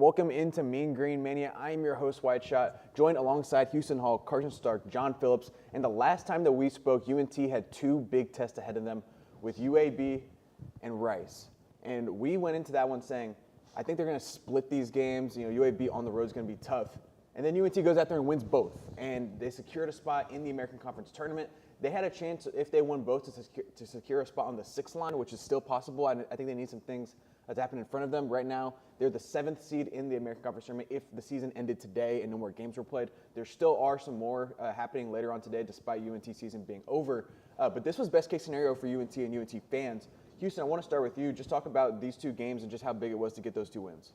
Welcome into Mean Green Mania. I am your host, White Shot, joined alongside Houston Hall, Carson Stark, John Phillips. And the last time that we spoke, UNT had two big tests ahead of them with UAB and Rice. And we went into that one saying, I think they're going to split these games. UAB on the road is going to be tough. And then UNT goes out there and wins both. And they secured a spot in the American Conference Tournament. They had a chance, if they won both, to secure a spot on the 6th line, which is still possible. I think they need some things to happen in front of them. Right now, they're the 7th seed in the American Conference Tournament. If the season ended today and no more games were played, there still are some more happening later on today, despite UNT season being over. But this was best case scenario for UNT and UNT fans. Houston, I want to start with you. Just talk about these two games and just how big it was to get those two wins.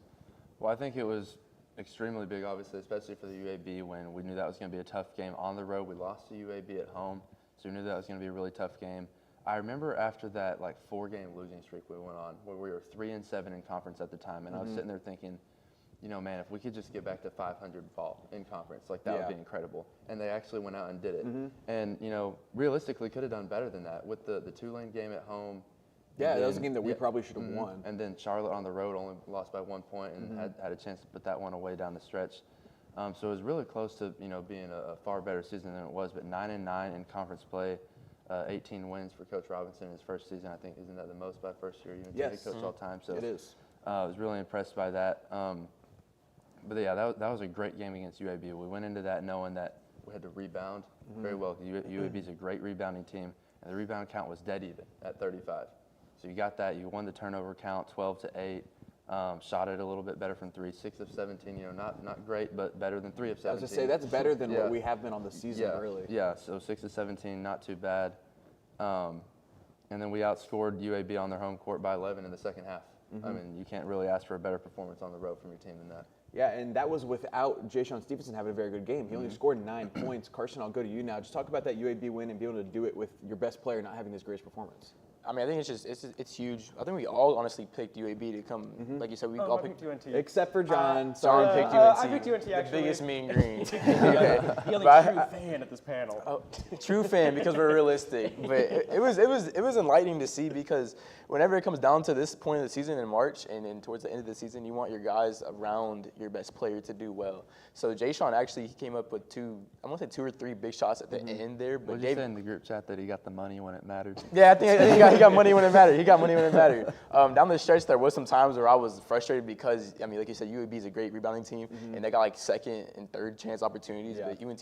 Well, I think it was extremely big, obviously, especially for the UAB when we knew that was going to be a tough game on the road. We lost to UAB at home, so we knew that was going to be a really tough game. I remember after that, 4-game losing streak we went on, where we were 3-7 in conference at the time, and I was sitting there thinking, man, if we could just get back to 500 ball in conference, that would be incredible. And they actually went out and did it. And, realistically could have done better than that with the Tulane game at home. Yeah, that was a game that we probably should have won. And then Charlotte on the road only lost by 1 point and had a chance to put that one away down the stretch. So it was really close to, being a far better season than it was. But 9-9 in conference play, 18 wins for Coach Robinson in his first season. I think, isn't that the most by first year head coach all time? So it is. I was really impressed by that. But yeah, that was a great game against UAB. We went into that knowing that we had to rebound very well. UAB is a great rebounding team, and the rebound count was dead even at 35. So you got that. You won the turnover count 12-8. Shot it a little bit better from 3, 6 of 17. Not great, but better than 3 of 17. I was going to say that's better than what we have been on the season, really. Yeah. So 6 of 17, not too bad. And then we outscored UAB on their home court by 11 in the second half. I mean, you can't really ask for a better performance on the road from your team than that. Yeah, and that was without Jayshon Stevenson having a very good game. He only scored 9 points. Carson, I'll go to you now. Just talk about that UAB win and be able to do it with your best player not having his greatest performance. I mean, I think it's huge. I think we all honestly picked UAB to come. Like you said, we all picked UNT. Except for John. John picked UNT. I picked UNT, actually. The biggest mean green. The only true fan at this panel. Oh, true fan, because we're realistic. But it was enlightening to see, because whenever it comes down to this point of the season in March and then towards the end of the season, you want your guys around your best player to do well. So Jayshon actually came up with 2 or 3 big shots at the end there. But Did you say in the group chat that he got the money when it mattered? Yeah, I think he got money when it mattered. He got money when it mattered. Down the stretch, there was some times where I was frustrated because, I mean, like you said, UAB is a great rebounding team, and they got second and third chance opportunities, but UNT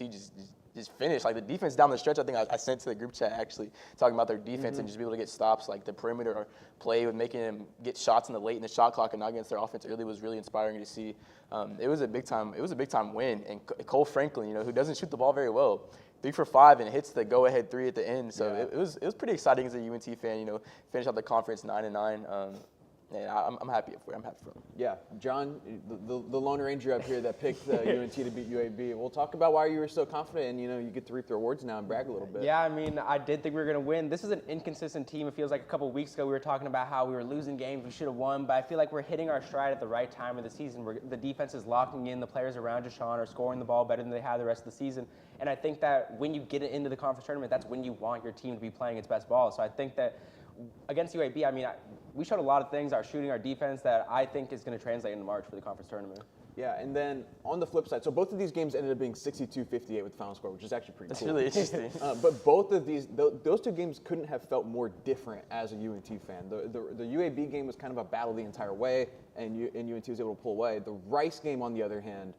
just finished. The defense down the stretch, I think I sent to the group chat actually, talking about their defense and just be able to get stops, the perimeter play with making them get shots in the shot clock and not against their offense early was really inspiring to see. It was a big time win, and Cole Franklin, who doesn't shoot the ball very well, 3 for 5 and hits the go-ahead 3 at the end. So it was pretty exciting as a UNT fan. Finish out the conference 9-9. And I'm happy for him. Yeah, John, the Lone Ranger up here that picked UNT to beat UAB. We'll talk about why you were so confident, and you get to reap the rewards now and brag a little bit. Yeah, I mean, I did think we were going to win. This is an inconsistent team. It feels like a couple of weeks ago we were talking about how we were losing games, we should have won, but I feel like we're hitting our stride at the right time of the season. The defense is locking in. The players around Jayshon are scoring the ball better than they have the rest of the season. And I think that when you get into the conference tournament, that's when you want your team to be playing its best ball. So I think that against UAB, I mean, we showed a lot of things, our shooting, our defense, that I think is going to translate into March for the conference tournament. Yeah, and then on the flip side, so both of these games ended up being 62-58 with the final score, which is actually pretty cool. That's really interesting. But both of those two games couldn't have felt more different as a UNT fan. The UAB game was kind of a battle the entire way, and UNT was able to pull away. The Rice game, on the other hand,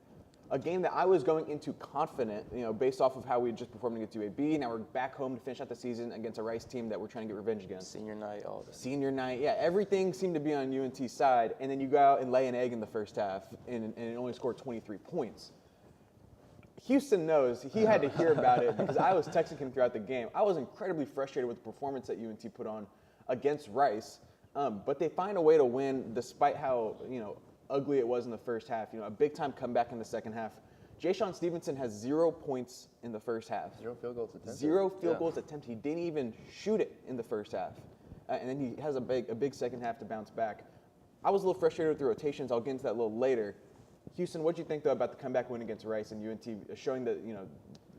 a game that I was going into confident, based off of how we had just performed against UAB. Now we're back home to finish out the season against a Rice team that we're trying to get revenge against. Senior night, all that. Senior night, yeah. Everything seemed to be on UNT's side, and then you go out and lay an egg in the first half, and it only scored 23 points. Houston knows. He had to hear about it because I was texting him throughout the game. I was incredibly frustrated with the performance that UNT put on against Rice, but they find a way to win despite how, ugly it was in the first half. A big-time comeback in the second half. Jayshon Stevenson has 0 points in the first half. 0 field goals attempted. 0 field goals attempted. He didn't even shoot it in the first half. And then he has a big second half to bounce back. I was a little frustrated with the rotations. I'll get into that a little later. Houston, what do you think, though, about the comeback win against Rice and UNT showing that,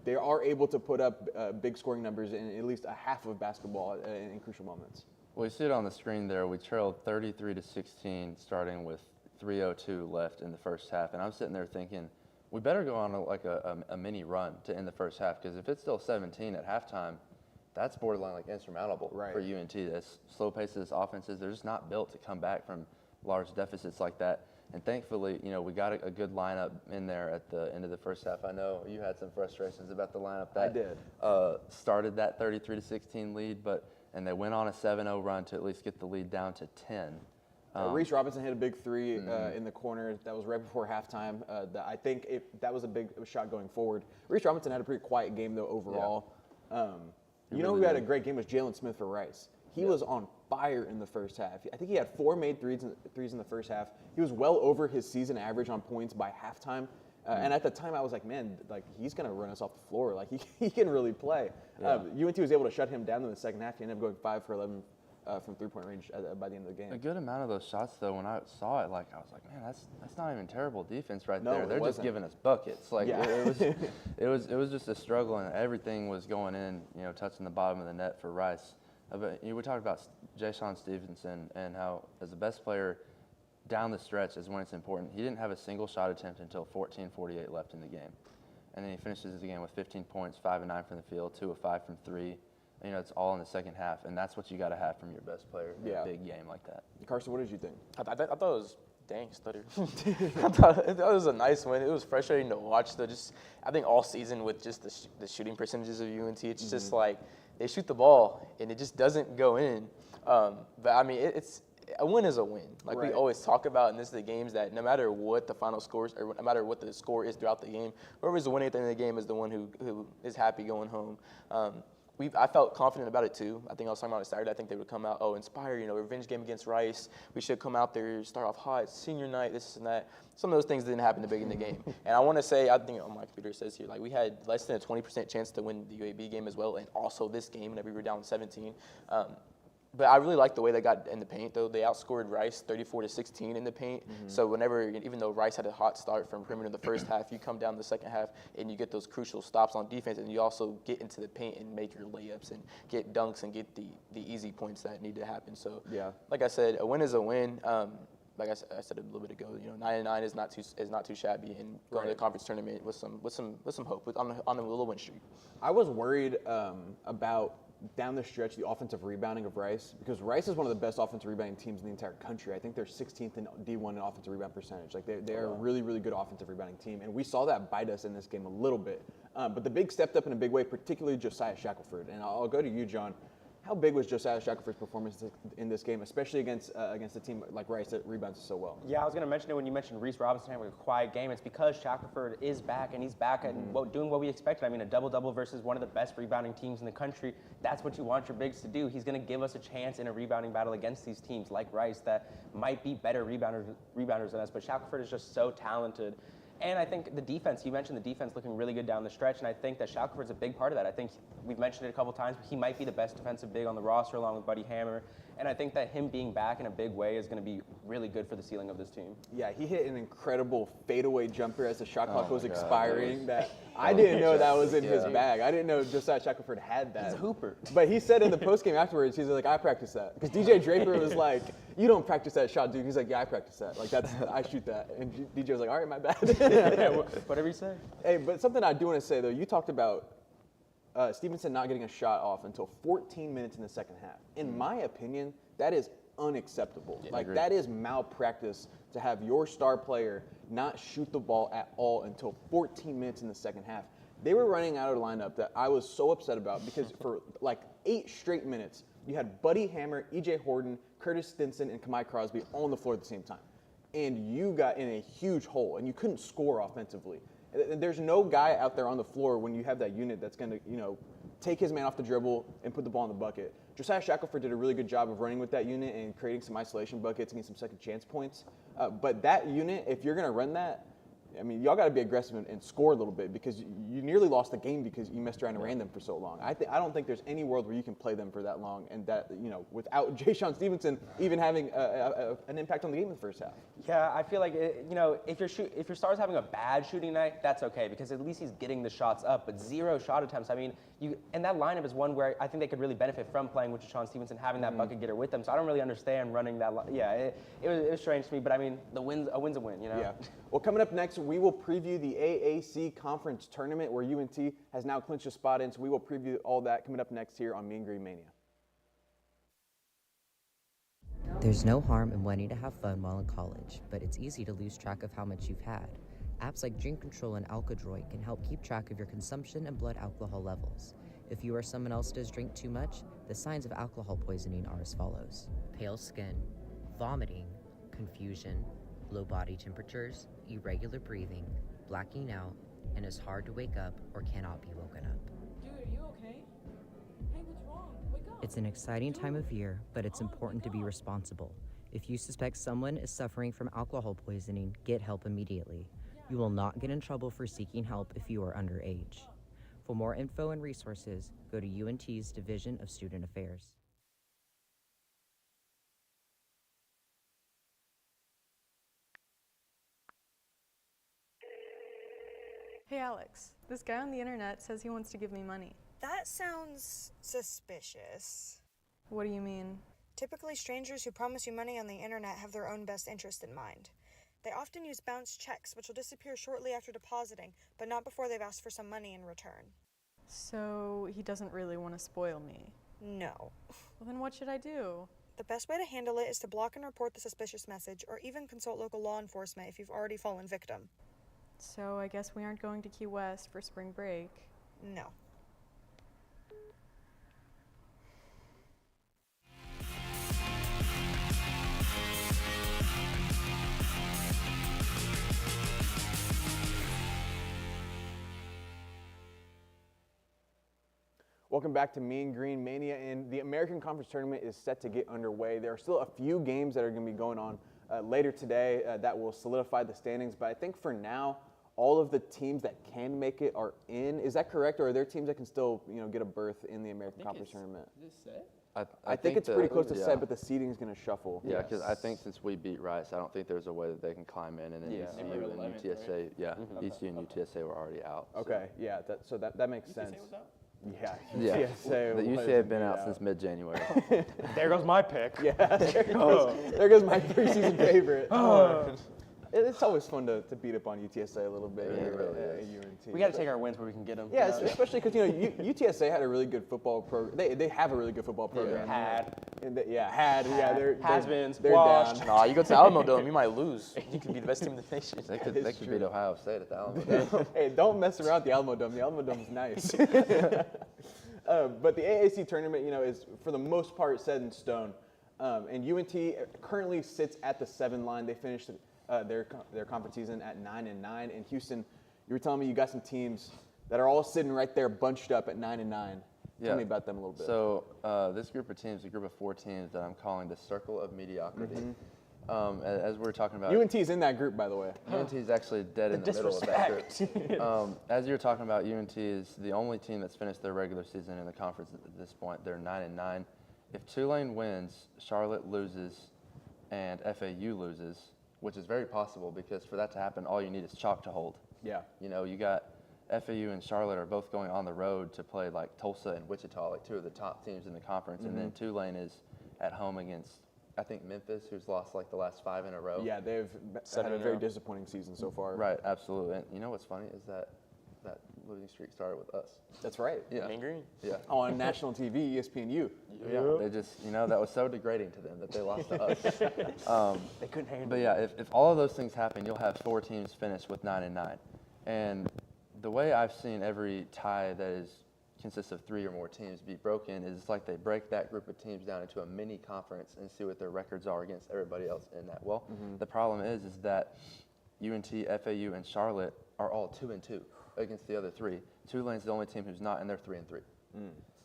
they are able to put up big scoring numbers in at least a half of basketball in crucial moments? Well, you see it on the screen there. We trailed 33-16 starting with 3:02 left in the first half, and I'm sitting there thinking, we better go on a mini run to end the first half, because if it's still 17 at halftime, that's borderline like insurmountable for UNT. This slow pace of this offenses, they're just not built to come back from large deficits like that. And thankfully, we got a good lineup in there at the end of the first half. I know you had some frustrations about the lineup that started that 33-16 lead, and they went on a 7-0 run to at least get the lead down to 10. Reese Robinson hit a big three in the corner. That was right before halftime. I think that was a big shot going forward. Reese Robinson had a pretty quiet game, though, overall. Who had a great game was Jalen Smith for Rice. He was on fire in the first half. I think he had 4 made threes in the first half. He was well over his season average on points by halftime. And at the time, I was like, man, he's going to run us off the floor. He can really play. UNT was able to shut him down in the second half. He ended up going 5 for 11 from three-point range by the end of the game. A good amount of those shots, though, when I saw it, I was like, man, that's not even terrible defense right there. They're just giving us buckets. It was just a struggle, and everything was going in, touching the bottom of the net for Rice. But we talked about Ja'Shawn Stevenson and how, as the best player down the stretch, is when it's important. He didn't have a single shot attempt until 14:48 left in the game, and then he finishes the game with 15 points, 5 of 9 from the field, 2 of 5 from 3. It's all in the second half, and that's what you got to have from your best player in a big game like that. Carson, what did you think? I thought it was stutter. I thought it was a nice win. It was frustrating to watch, though. I think all season with just the shooting percentages of UNT, it's just like they shoot the ball and it just doesn't go in. But I mean, it's a win is a win. We always talk about, and this is the games that no matter what the final scores or no matter what the score is throughout the game, whoever's winning at the end of the game is the one who is happy going home. I felt confident about it too. I think I was talking about it Saturday. I think they would come out, inspired, revenge game against Rice. We should come out there, start off hot, senior night, this and that. Some of those things didn't happen to begin the game. And I want to say, I think on my computer says here, we had less than a 20% chance to win the UAB game as well, and also this game whenever we were down 17. But I really like the way they got in the paint, though. They outscored Rice 34-16 in the paint. So even though Rice had a hot start from perimeter in the first half, you come down the second half and you get those crucial stops on defense, and you also get into the paint and make your layups and get dunks and get the easy points that need to happen. So, like I said, a win is a win. Like I said a little bit ago, 9-9 is not too shabby, and going to the conference tournament with some hope on a little win streak. I was worried about down the stretch the offensive rebounding of Rice, because Rice is one of the best offensive rebounding teams in the entire country. I think they're 16th in D1 in offensive rebound percentage. They are a really, really good offensive rebounding team, and we saw that bite us in this game a little bit. But the big stepped up in a big way, particularly Josiah Shackelford. And I'll go to you, John. How big was Josiah Shackelford's performance in this game, especially against a team like Rice that rebounds so well? Yeah, I was going to mention it when you mentioned Reese Robinson having a quiet game. It's because Shackelford is back, and he's back and doing what we expected. I mean, a double-double versus one of the best rebounding teams in the country. That's what you want your bigs to do. He's going to give us a chance in a rebounding battle against these teams like Rice that might be better rebounders than us. But Shackelford is just so talented. And I think the defense, you mentioned the defense looking really good down the stretch, and I think that Shackelford's a big part of that. I think we've mentioned it a couple times, but he might be the best defensive big on the roster along with Buddy Hammer. And I think that him being back in a big way is going to be really good for the ceiling of this team. Yeah, he hit an incredible fadeaway jumper as the shot clock was expiring. I didn't know that was in his bag. I didn't know Josiah Shackelford had that. He's a hooper. But he said in the postgame afterwards, he's like, I practiced that. Because DJ Draper was like, you don't practice that shot, dude. He's like, yeah, I practice that. I shoot that. And DJ was like, all right, my bad. Whatever you say. Hey, but something I do want to say, though, you talked about Stevenson not getting a shot off until 14 minutes in the second half. In my opinion, that is unacceptable. That is malpractice to have your star player not shoot the ball at all until 14 minutes in the second half. They were running out of lineup that I was so upset about, because for 8 straight minutes, you had Buddy Hammer, E.J. Horton, Curtis Stinson, and Kamai Crosby all on the floor at the same time. And you got in a huge hole, and you couldn't score offensively. There's no guy out there on the floor when you have that unit that's going to, take his man off the dribble and put the ball in the bucket. Josiah Shackelford did a really good job of running with that unit and creating some isolation buckets and getting some second chance points. But that unit, if you're going to run that, I mean, y'all got to be aggressive and score a little bit because you nearly lost the game because you messed around and ran them for so long. I don't think there's any world where you can play them for that long and that, without Ja'Shawn Stevenson even having an impact on the game in the first half. Yeah, I feel like if your star's having a bad shooting night, that's okay because at least he's getting the shots up. But 0 shot attempts. I mean, and that lineup is one where I think they could really benefit from playing with Ja'Shawn Stevenson, having that bucket getter with them. So I don't really understand running that. It was strange to me, but I mean, a win's a win. Yeah. Well, coming up next, we will preview the AAC Conference Tournament where UNT has now clinched a spot in. So we will preview all that coming up next here on Mean Green Mania. There's no harm in wanting to have fun while in college, but it's easy to lose track of how much you've had. Apps like Drink Control and Alkadroid can help keep track of your consumption and blood alcohol levels. If you or someone else does drink too much, the signs of alcohol poisoning are as follows: pale skin, vomiting, confusion, low body temperatures, irregular breathing, blacking out, and is hard to wake up or cannot be woken up. Dude, are you okay? Hey, what's wrong? Wake up. It's an exciting time of year, but it's important to be responsible. If you suspect someone is suffering from alcohol poisoning, get help immediately. You will not get in trouble for seeking help if you are underage. For more info and resources, go to UNT's Division of Student Affairs. Hey Alex, this guy on the internet says he wants to give me money. That sounds suspicious. What do you mean? Typically, strangers who promise you money on the internet have their own best interest in mind. They often use bounced checks, which will disappear shortly after depositing, but not before they've asked for some money in return. So he doesn't really want to spoil me. No. Well, then what should I do? The best way to handle it is to block and report the suspicious message, or even consult local law enforcement if you've already fallen victim. So I guess we aren't going to Key West for spring break. No. Welcome back to Mean Green Mania, and the American Conference Tournament is set to get underway. There are still a few games that are going to be going on later today that will solidify the standings, but I think for now, all of the teams that can make it are in. Is that correct, or are there teams that can still, get a berth in the American Conference Tournament? Is this set? I think it's pretty close to set, but the seeding is going to shuffle. Yeah, because I think since we beat Rice, I don't think there's a way that they can climb in, and then ECU and UTSA, ECU and UTSA were already out. Okay, yeah, so that makes sense. Yeah, Yeah, UTSA. the UCA have been out since mid-January. There goes my pick. Yeah, there goes my preseason favorite. It's always fun to beat up on UTSA a little bit here at UNT. We got to take our wins where we can get them. Yeah, especially because UTSA had a really good football program. They have a really good football program. They're Has-beens, they're washed. down. Nah, you go to Alamo Dome, you might lose. You could be the best team in the nation. They could It's beat true. Ohio State at the Alamo Dome. Hey, don't mess around with the Alamo Dome. The Alamo Dome is nice. But the AAC tournament, is for the most part set in stone. And UNT currently sits at the 7 line. They finished their conference season at 9-9. And Houston, you were telling me you got some teams that are all sitting right there, bunched up at 9-9. Tell me about them a little bit. So this group of teams, a group of 4 teams that I'm calling the Circle of Mediocrity. As we were talking about, UNT is in that group, by the way. UNT is actually dead in the middle of that group. As you were talking about, UNT is the only team that's finished their regular season in the conference at this point. They're 9-9. If Tulane wins, Charlotte loses, and FAU loses, which is very possible because for that to happen, all you need is chalk to hold. Yeah. You got FAU and Charlotte are both going on the road to play like Tulsa and Wichita, like 2 of the top teams in the conference, and then Tulane is at home against, I think, Memphis, who's lost like the last 5 in a row. Yeah, they've had a very disappointing season so far. Right, absolutely. And you know what's funny is that losing streak started with us. That's right. Yeah. Mean Green. Yeah. On national TV, ESPNU. Yeah. They just, that was so degrading to them that they lost to us. They couldn't handle it. But yeah, if all of those things happen, you'll have 4 teams finish with 9-9. And the way I've seen every tie that consists of 3 or more teams be broken is it's like they break that group of teams down into a mini conference and see what their records are against everybody else in that. Well, the problem is that UNT, FAU, and Charlotte are all 2-2 against the other 3. Tulane's the only team who's not, and they're 3-3.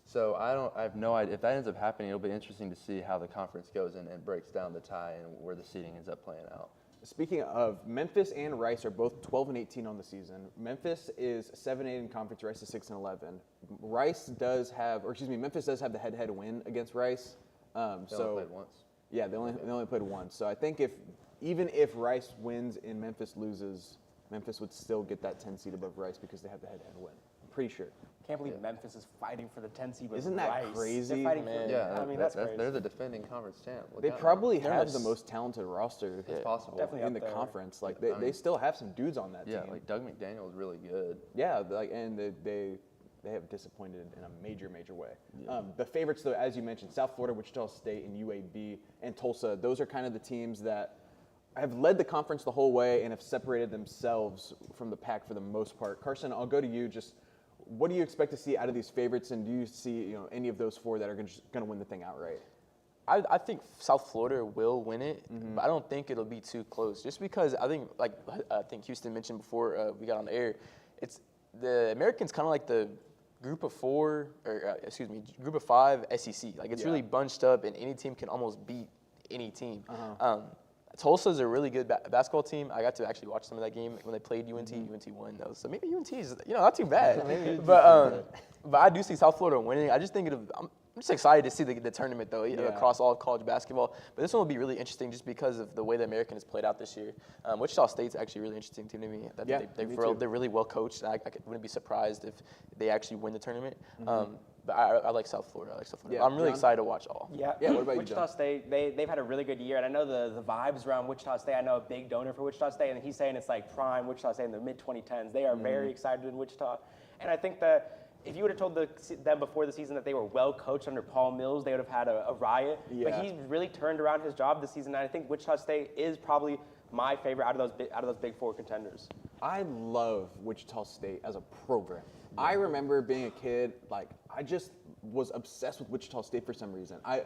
So I have no idea. If that ends up happening, it'll be interesting to see how the conference goes and breaks down the tie and where the seeding ends up playing out. Speaking of, Memphis and Rice are both 12-18 on the season. Memphis is 7-8 in conference. Rice is 6-11. Memphis does have the head-to-head win against Rice. They only played once. Yeah, they only played once. So I think even if Rice wins and Memphis loses, Memphis would still get that 10 seed above Rice because they have the head-to-head win. I'm pretty sure. Can't believe Memphis is fighting for the 10 seed with Isn't that Rice. crazy? They're fighting Man. for, Yeah, I mean, that's crazy. they're the defending conference champ. Look They out. probably They're have nice. the most talented roster It's possible. Definitely in the up there. conference. Like I they mean- still have some dudes on that Yeah, team. like Doug McDaniel is really good. Yeah, and they have disappointed in a major way. The favorites, though, as you mentioned, South Florida, Wichita State, and UAB, and Tulsa. Those are kind of the teams that have led the conference the whole way and have separated themselves from the pack for the most part. Carson, I'll go to you. Just what do you expect to see out of these favorites, and do you see any of those four that are going to win the thing outright? I think South Florida will win it, but I don't think it'll be too close. Just because I think Houston mentioned before we got on the air, it's the Americans kind of like the group of group of five SEC. Like it's really bunched up, and any team can almost beat any team. Tulsa's a really good basketball team. I got to actually watch some of that game when they played UNT. UNT won those, so maybe UNT is not too bad. but I do see South Florida winning. I just think I'm just excited to see the tournament though, across all of college basketball. But this one will be really interesting just because of the way the American has played out this year. Wichita State's actually a really interesting team to me. They're really well coached. I wouldn't be surprised if they actually win the tournament. But I like South Florida. Yeah, I'm really John? excited to watch all. Yeah. What about you, Wichita John? State, they've had a really good year, and I know the vibes around Wichita State. I know a big donor for Wichita State, and he's saying it's like prime Wichita State in the mid-2010s. They are very excited in Wichita, and I think that if you would have told them before the season that they were well coached under Paul Mills, they would have had a riot. Yeah. But he's really turned around his job this season, and I think Wichita State is probably my favorite out of those big four contenders. I love Wichita State as a program. I remember being a kid, like I just was obsessed with Wichita State for some reason. I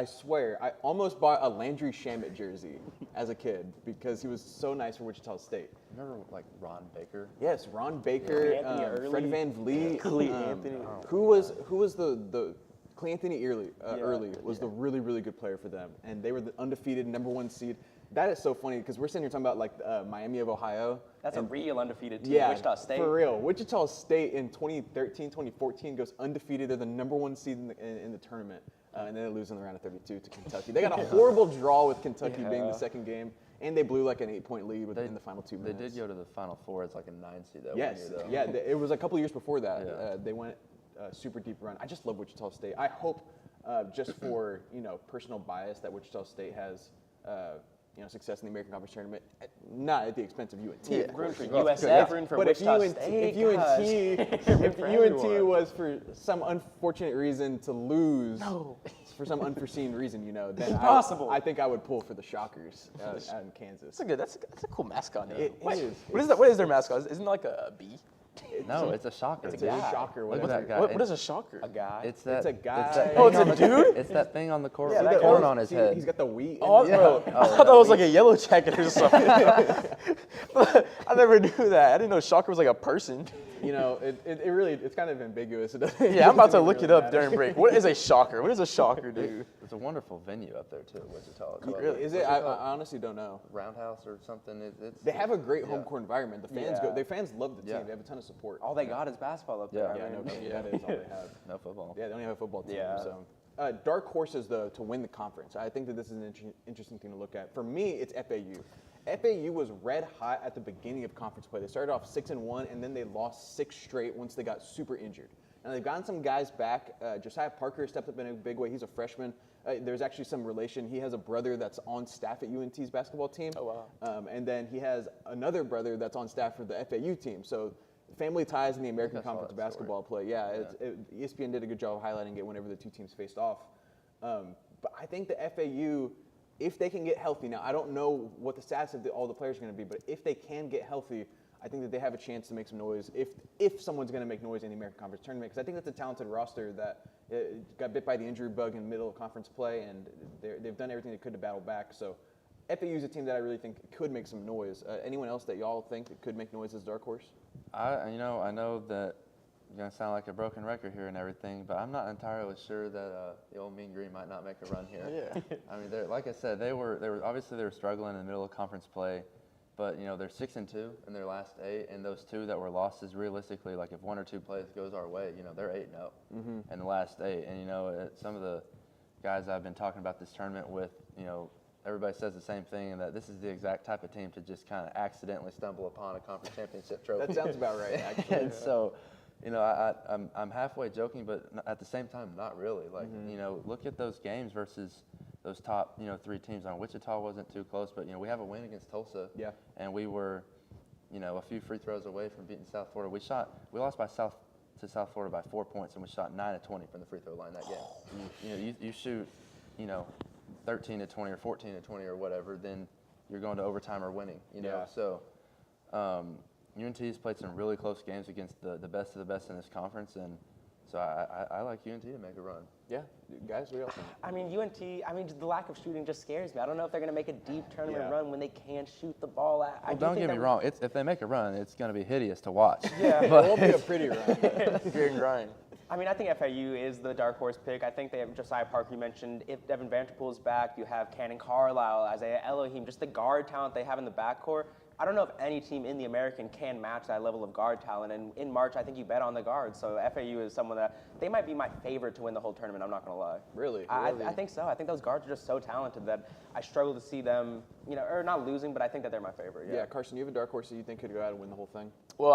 swear, I almost bought a Landry Shamet jersey as a kid because he was so nice for Wichita State. Remember like Ron Baker? Yes, Ron Baker, Anthony Early. Fred Van Vliet, Anthony. who was the Clay Anthony Early was the really good player for them, and they were the undefeated #1 seed. That is so funny because we're sitting here talking about like Miami of Ohio. That's a real undefeated team, Yeah, Wichita State. for real. Wichita State in 2013, 2014 goes undefeated. They're the #1 seed in the tournament, and then they lose in the round of 32 to Kentucky. They got a horrible draw with Kentucky being the second game, and they blew like an 8-point lead in the final 2 minutes. They did go to the Final Four as like a 9 seed that Yes, one year, though. yeah. It was a couple years before that. Yeah. They went super deep run. I just love Wichita State. I hope, just for personal bias, that Wichita State has success in the American Conference tournament, not at the expense of UNT. Yeah. of Room course. for Yeah. USF, room for But if Wichita UNT, State, if for UNT everyone. was for some unfortunate reason to lose, for some unforeseen reason, then Impossible. I think I would pull for the Shockers out in Kansas. That's a cool mascot name. It is. What is their mascot? Isn't it like a bee? No, it's a shocker. It's dude. a shocker. Look at whatever. that guy. What is a shocker? A guy. It's that. It's a guy. that Oh, thing it's a on the- dude? It's that thing on the court Yeah, with that the corn guy. on his See, head. he's got the wheat. Oh, in bro. it. I thought that was like a yellow jacket or something. I never knew that. I didn't know shocker was like a person. It's kind of ambiguous. Yeah, I'm about to look it up during break. What is a shocker? What does a shocker do? It's a wonderful venue up there too, Wichita. It's Really? Is it? I honestly don't know. Roundhouse or something. It's They have a great home court environment. The fans Yeah. Their fans love the team. Yeah. They have a ton of support. All they got is basketball up there. Yeah. Yeah, I no mean, kidding. That is all they have. no football. Yeah, they only have a football team. Yeah. So, dark horses though to win the conference. I think that this is an interesting thing to look at. For me, it's FAU. FAU was red hot at the beginning of conference play. They started off 6-1, and then they lost 6 straight once they got super injured. Now they've gotten some guys back. Josiah Parker stepped up in a big way. He's a freshman. There's actually some relation. He has a brother that's on staff at UNT's basketball team. Oh, wow. And then he has another brother that's on staff for the FAU team. So family ties in the American I saw Conference that story. basketball play. Yeah, ESPN did a good job highlighting it whenever the two teams faced off. But I think the FAU, if they can get healthy, now I don't know what the status of all the players are going to be, but if they can get healthy, I think that they have a chance to make some noise if someone's going to make noise in the American Conference tournament, because I think that's a talented roster that got bit by the injury bug in the middle of conference play, and they've done everything they could to battle back. So FAU is a team that I really think could make some noise. Anyone else that y'all think that could make noise as dark horse? I know that going to sound like a broken record here and everything, but I'm not entirely sure that the old Mean Green might not make a run here. Yeah. I mean, like I said, they were obviously they were struggling in the middle of conference play, but you know they're 6-2 in their last 8, and those 2 that were losses, realistically, like if 1 or 2 plays goes our way, you know they're 8-0 in the last 8, and you know some of the guys I've been talking about this tournament with, you know, everybody says the same thing, and that this is the exact type of team to just kind of accidentally stumble upon a conference championship trophy. That sounds about right, actually. And so, you know, I'm halfway joking, but at the same time, not really. Like, you know, look at those games versus those top, you know, 3 teams. Wichita wasn't too close, but, you know, we have a win against Tulsa. Yeah. And we were, you know, a few free throws away from beating South Florida. We lost to South Florida by 4 points, and we shot 9 of 20 from the free throw line that game. You know, you shoot, you know, 13 to 20 or 14 to 20 or whatever, then you're going to overtime or winning, you know. Yeah. So UNT's played some really close games against the best of the best in this conference, and so I like UNT to make a run. Yeah, guys, what else? I mean, UNT, the lack of shooting just scares me. I don't know if they're going to make a deep tournament run when they can't shoot the ball. Well, don't get me wrong. If they make a run, it's going to be hideous to watch. Yeah. It won't be a pretty run. Grit and grind. I mean, I think FAU is the dark horse pick. I think they have Josiah Parker, you mentioned. If Devin Vanderpool is back, you have Cannon Carlisle, Isaiah Elohim, just the guard talent they have in the backcourt. I don't know if any team in the American can match that level of guard talent. And in March, I think you bet on the guards. So FAU is someone that they might be my favorite to win the whole tournament. I'm not going to lie. Really? I think so. I think those guards are just so talented that I struggle to see them, you know, or not losing, but I think that they're my favorite. Yeah, Carson, you have a dark horse that you think could go out and win the whole thing? Well,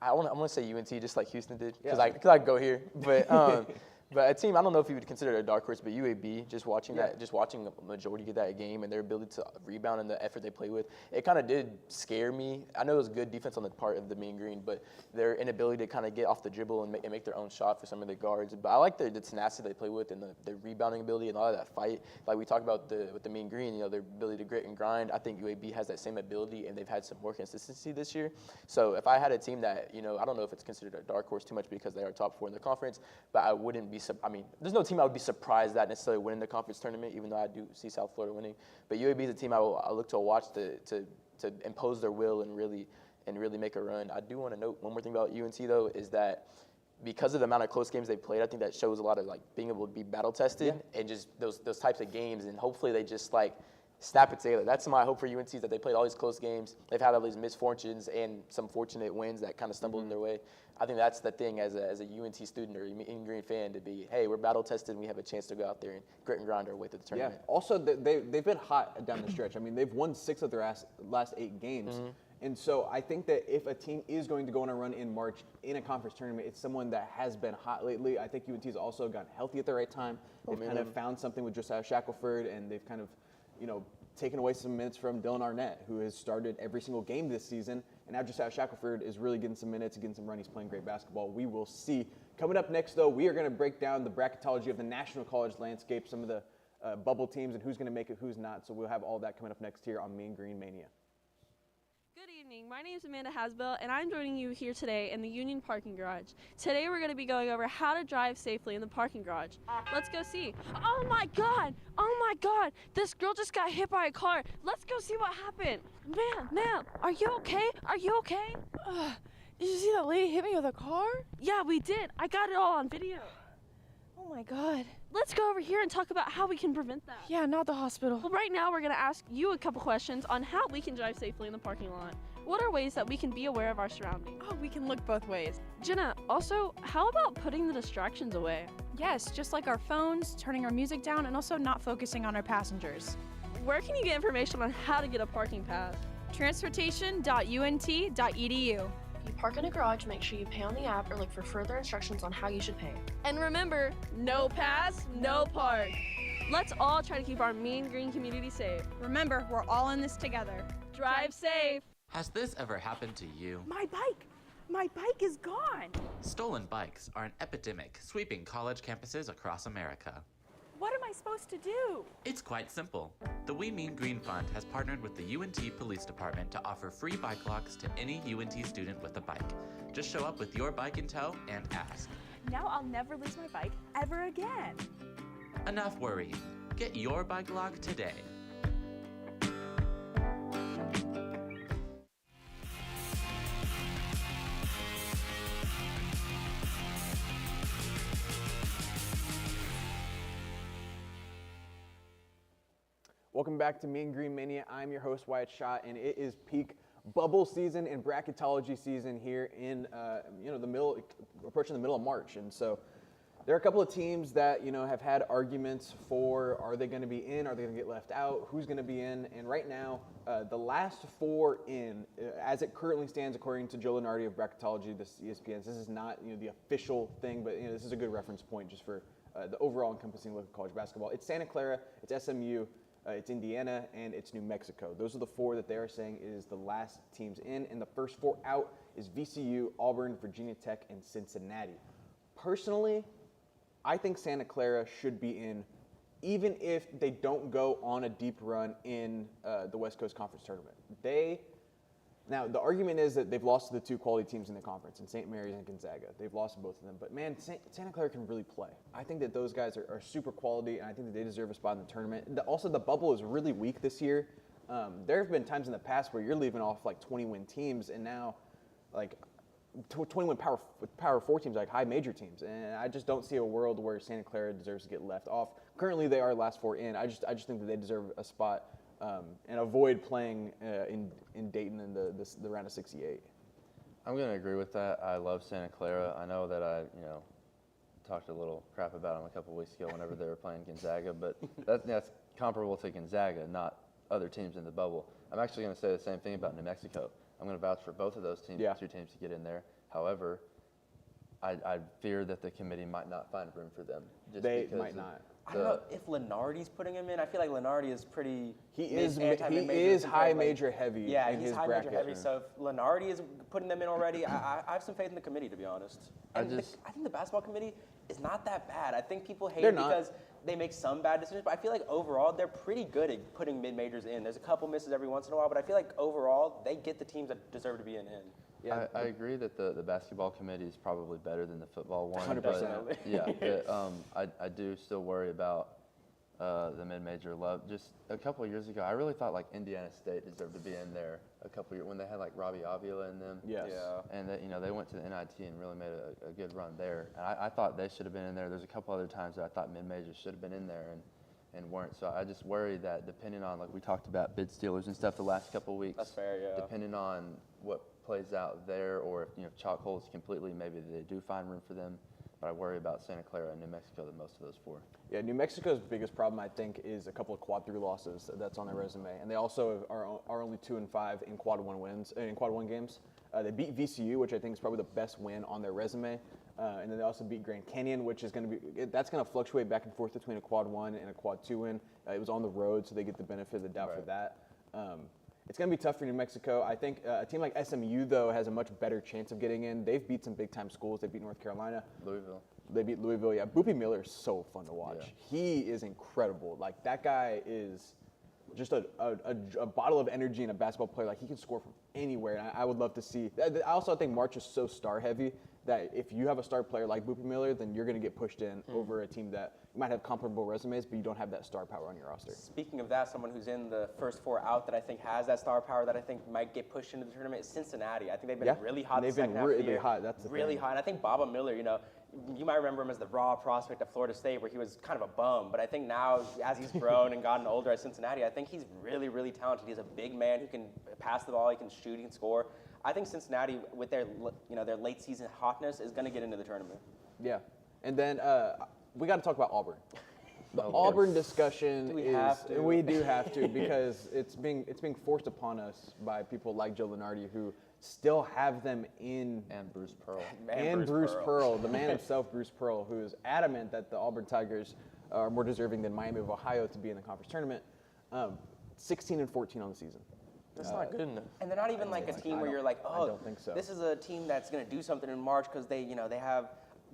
I'm gonna say UNT just like Houston did because I go here, but a team I don't know if you would consider it a dark horse, but UAB just watching the majority of that game and their ability to rebound and the effort they play with, it kind of did scare me. I know it was good defense on the part of the Mean Green, but their inability to kind of get off the dribble and make their own shot for some of the guards. But I like the tenacity they play with and the rebounding ability and all of that fight. Like we talked about with the Mean Green, you know, their ability to grit and grind. I think UAB has that same ability, and they've had some more consistency this year. So if I had a team that, you know, I don't know if it's considered a dark horse too much because they are top 4 in the conference, but I wouldn't be. There's no team I would be surprised that necessarily winning the conference tournament, even though I do see South Florida winning. But UAB is a team I look to watch to impose their will and really make a run. I do want to note one more thing about UNT though is that because of the amount of close games they played, I think that shows a lot of like being able to be battle tested and just those types of games, and hopefully they just like snap it together. That's my hope for UNT, is that they played all these close games. They've had all these misfortunes and some fortunate wins that kind of stumbled in their way. I think that's the thing as a UNT student or a Mean Green fan to be, hey, we're battle tested and we have a chance to go out there and grit and grind our way through the tournament. Yeah. Also, they've been hot down the stretch. I mean, they've won 6 of their last 8 games. And so I think that if a team is going to go on a run in March in a conference tournament, it's someone that has been hot lately. I think UNT's also gotten healthy at the right time. They've kind of found something with Josiah Shackelford, and they've kind of, you know, taken away some minutes from Dylan Arnett, who has started every single game this season. And now Josiah Shackelford is really getting some minutes, getting some run. He's playing great basketball. We will see. Coming up next, though, we are going to break down the bracketology of the national college landscape, some of the bubble teams, and who's going to make it, who's not. So we'll have all that coming up next here on Mean Green Mania. Good evening. My name is Amanda Hasbell, and I'm joining you here today in the Union Parking Garage. Today we're going to be going over how to drive safely in the parking garage. Let's go see. Oh my God! Oh my God! This girl just got hit by a car. Let's go see what happened. Ma'am, are you okay? Are you okay? Did you see that lady hit me with a car? Yeah, we did. I got it all on video. Oh my God. Let's go over here and talk about how we can prevent that. Yeah, not the hospital. Well, right now we're going to ask you a couple questions on how we can drive safely in the parking lot. What are ways that we can be aware of our surroundings? Oh, we can look both ways. Jenna, also, how about putting the distractions away? Yes, just like our phones, turning our music down, and also not focusing on our passengers. Where can you get information on how to get a parking pass? Transportation.unt.edu. If you park in a garage, make sure you pay on the app or look for further instructions on how you should pay. And remember, no pass, no park. Let's all try to keep our Mean Green community safe. Remember, we're all in this together. Drive safe. Has this ever happened to you? My bike! My bike is gone! Stolen bikes are an epidemic sweeping college campuses across America. What am I supposed to do? It's quite simple. The We Mean Green Fund has partnered with the UNT Police Department to offer free bike locks to any UNT student with a bike. Just show up with your bike in tow and ask. Now I'll never lose my bike ever again. Enough worrying. Get your bike lock today. Welcome back to Mean Green Mania. I'm your host, Wyatt Schott, and it is peak bubble season and bracketology season here in approaching the middle of March. And so there are a couple of teams that have had arguments for, are they going to be in, are they going to get left out, who's going to be in. And right now, the last 4 in, as it currently stands, according to Joe Lenardi of bracketology, this ESPN. This is not the official thing, but this is a good reference point just for the overall encompassing look of college basketball. It's Santa Clara, it's SMU. It's Indiana, and it's New Mexico. Those are the 4 that they are saying is the last teams in, and the first 4 out is VCU, Auburn, Virginia Tech, and Cincinnati. Personally, I think Santa Clara should be in, even if they don't go on a deep run in the West Coast Conference Tournament. Now, the argument is that they've lost to the 2 quality teams in the conference, in St. Mary's and Gonzaga. They've lost to both of them. But, man, Santa Clara can really play. I think that those guys are super quality, and I think that they deserve a spot in the tournament. Also, the bubble is really weak this year. There have been times in the past where you're leaving off, 20-win teams, and now, 20-win Power 4 teams, high major teams. And I just don't see a world where Santa Clara deserves to get left off. Currently, they are last 4 in. I just think that they deserve a spot and avoid playing in Dayton in the round of 68. I'm going to agree with that. I love Santa Clara. I know that I talked a little crap about them a couple weeks ago whenever they were playing Gonzaga, but that's comparable to Gonzaga, not other teams in the bubble. I'm actually going to say the same thing about New Mexico. I'm going to vouch for both of those teams, 2 teams to get in there. However, I fear that the committee might not find room for them. They might not. I don't know if Lenardi's putting him in. I feel like Lenardi is pretty. He is high major heavy. Yeah, in he's his high bracket. major heavy. So if Lenardi is putting them in already, I have some faith in the committee, to be honest. And I think the basketball committee is not that bad. I think people hate it because they make some bad decisions, but I feel like overall they're pretty good at putting mid-majors in. There's a couple misses every once in a while, but I feel like overall they get the teams that deserve to be in. Yeah, I agree that the basketball committee is probably better than the football one. 100%. But, yeah, I do still worry about the mid-major love. Just a couple of years ago, I really thought Indiana State deserved to be in there. A couple years when they had Robbie Avila in them. Yes. Yeah. And they went to the NIT and really made a good run there. And I thought they should have been in there. There's a couple other times that I thought mid-majors should have been in there and weren't. So I just worry that depending on we talked about bid stealers and stuff the last couple of weeks. That's fair, yeah. Depending on what plays out there, or if chalk holds completely, maybe they do find room for them. But I worry about Santa Clara and New Mexico than most of those 4. Yeah, New Mexico's biggest problem, I think, is a couple of quad 3 losses that's on their resume, and they also are only 2-5 in quad 1 wins in quad 1 games. They beat VCU, which I think is probably the best win on their resume, and then they also beat Grand Canyon, which is going to fluctuate back and forth between a quad 1 and a quad 2 win. It was on the road, so they get the benefit of the doubt for that. It's going to be tough for New Mexico. I think a team like SMU, though, has a much better chance of getting in. They've beat some big-time schools. They beat North Carolina. Louisville. They beat Louisville, yeah. Boopie Miller is so fun to watch. Yeah. He is incredible. That guy is just a bottle of energy and a basketball player. He can score from anywhere, and I would love to see. I also think March is so star-heavy that if you have a star player like Boopie Miller, then you're going to get pushed in over a team that might have comparable resumes, but you don't have that star power on your roster. Speaking of that, someone who's in the first 4 out that I think has that star power that I think might get pushed into the tournament is Cincinnati. I think they've been really hot. They've been really hot. That's the really thing. hot. And I think Baba Miller, you might remember him as the raw prospect of Florida State, where he was kind of a bum. But I think now, as he's grown and gotten older at Cincinnati, I think he's really, really talented. He's a big man who can pass the ball, he can shoot, he can score. I think Cincinnati, with their their late season hotness, is going to get into the tournament. Yeah, and then we got to talk about Auburn. The Auburn discussion we do have to because it's being forced upon us by people like Joe Lenardi who still have them in, and Bruce Pearl and Bruce Pearl, the man himself, Bruce Pearl, who is adamant that the Auburn Tigers are more deserving than Miami of Ohio to be in the conference tournament. 16-14 on the season. That's not good enough. And they're not even a team where you're like, oh, I don't think so. This is a team that's going to do something in March because they have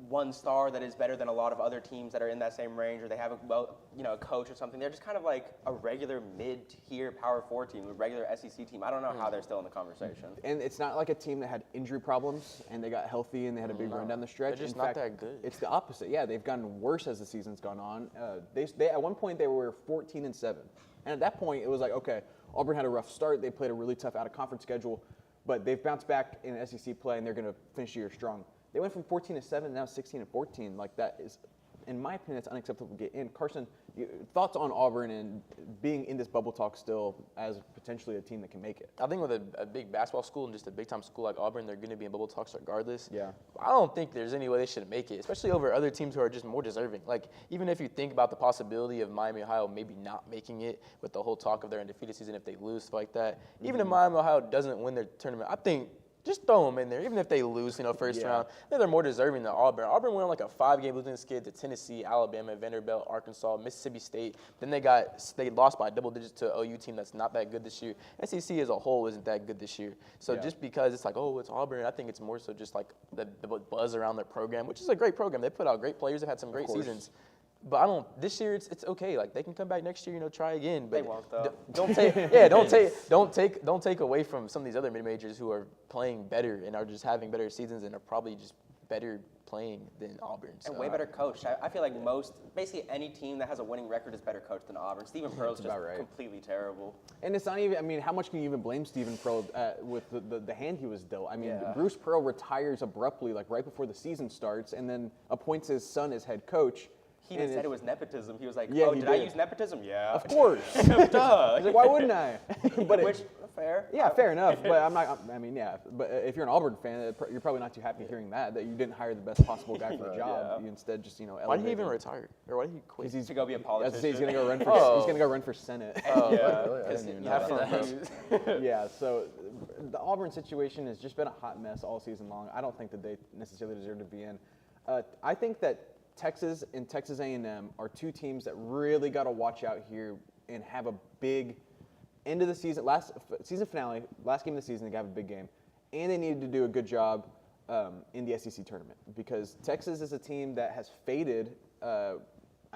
one star that is better than a lot of other teams that are in that same range, or they have a coach or something. They're just kind of like a regular mid-tier Power 4 team, a regular SEC team. I don't know how they're still in the conversation. And it's not like a team that had injury problems and they got healthy and they had a big run down the stretch. They're just in not fact, that good. It's the opposite. Yeah, they've gotten worse as the season's gone on. They at one point they were 14-7, and at that point it was like, okay, Auburn had a rough start. They played a really tough out-of-conference schedule, but they've bounced back in SEC play and they're going to finish the year strong. They went from 14-7 now 16-14. Like, that is in my opinion, it's unacceptable to get in. Carson, thoughts on Auburn and being in this bubble talk still as potentially a team that can make it? I think with a big basketball school and just a big-time school like Auburn, they're going to be in bubble talks regardless. Yeah. I don't think there's any way they should make it, especially over other teams who are just more deserving. Like, even if you think about the possibility of Miami, Ohio maybe not making it with the whole talk of their undefeated season if they lose, stuff like that. Even if Miami, Ohio doesn't win their tournament, I think just throw them in there. Even if they lose, first round, I think they're more deserving than Auburn. Auburn went on like a 5-game losing skid to Tennessee, Alabama, Vanderbilt, Arkansas, Mississippi State. Then they lost by double digits to an OU team that's not that good this year. SEC as a whole isn't that good this year. So just because it's like, oh, it's Auburn, I think it's more so just like the buzz around their program, which is a great program. They put out great players. They've had some great seasons. But this year it's okay. Like, they can come back next year, try again. But they won't though. Don't take away from some of these other mid majors who are playing better and are just having better seasons and are probably just better playing than Auburn. And way better coached. I feel like basically any team that has a winning record is better coached than Auburn. Stephen Pearl's just completely terrible. And it's not even, I mean, how much can you even blame Stephen Pearl with the hand he was dealt? I mean, Bruce Pearl retires abruptly, like right before the season starts, and then appoints his son as head coach. He even said it was nepotism. He was like, Yeah, oh, he did I did. use nepotism? Yeah. Of course. Duh. He's like, why wouldn't I? Which, fair. Yeah, fair enough. But I'm not, I mean, yeah. But if you're an Auburn fan, you're probably not too happy hearing that you didn't hire the best possible guy for the job. You instead just, Why did he even retire? Or why did he quit? To go be a politician. He's going to go run for, he's going to go run for Senate. Yeah, so the Auburn situation has just been a hot mess all season long. I don't think that they necessarily deserve to be in. I think that Texas and Texas A&M are two teams that really got to watch out here and have a big end of the season, last season finale, last game of the season. They got a big game, and they needed to do a good job in the SEC tournament because Texas is a team that has faded. I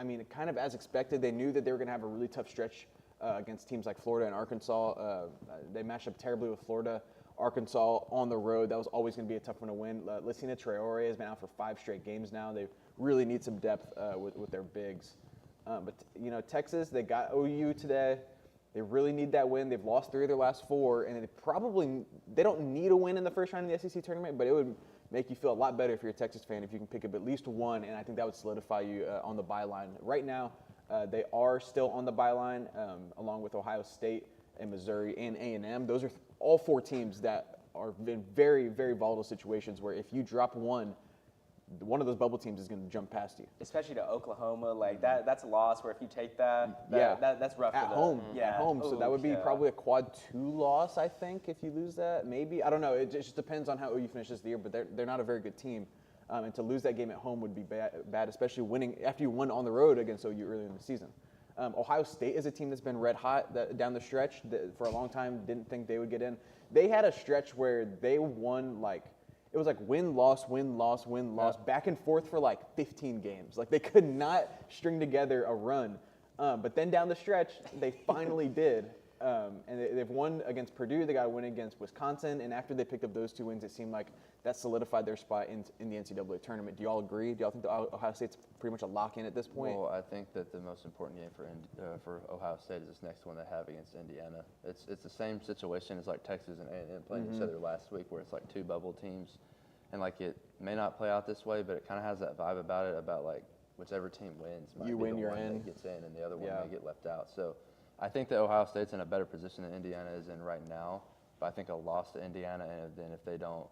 mean, kind of as expected. They knew that they were going to have a really tough stretch against teams like Florida and Arkansas. They matched up terribly with Florida. Arkansas on the road, that was always going to be a tough one to win. Lissina Traore has been out for 5 straight games now. They really need some depth with their bigs. But Texas, they got OU today. They really need that win. They've lost 3 of their last 4, and they don't need a win in the first round of the SEC tournament, but it would make you feel a lot better if you're a Texas fan if you can pick up at least one, and I think that would solidify you on the byline. Right now, they are still on the byline, along with Ohio State and Missouri and A&M. Those are all 4 teams that are in very, very volatile situations where if you drop one of those bubble teams is going to jump past you. Especially to Oklahoma, like that's a loss. Where if you take that's rough. At for home, them. at home. So that would be probably a quad 2 loss, I think, if you lose that. Maybe, I don't know. It just depends on how OU finishes the year. But they're not a very good team, and to lose that game at home would be bad, especially winning after you won on the road against OU earlier in the season. Ohio State is a team that's been red hot down the stretch for a long time. Didn't think they would get in. They had a stretch where they won it was like win, loss, win, loss, win, loss, back and forth for 15 games. They could not string together a run. But then down the stretch, they finally did. And they've won against Purdue. They got a win against Wisconsin. And after they picked up those 2 wins, it seemed like that solidified their spot in the NCAA tournament. Do y'all agree? Do y'all think Ohio State's pretty much a lock-in at this point? Well, I think that the most important game for Ohio State is this next one they have against Indiana. It's the same situation as Texas and A&M playing each other last week, where it's 2 bubble teams, and it may not play out this way, but it kind of has that vibe about it, about whichever team wins might you be win, the you're one in. that gets in, and the other one may get left out. So I think that Ohio State's in a better position than Indiana is in right now. But I think a loss to Indiana, and then if they don't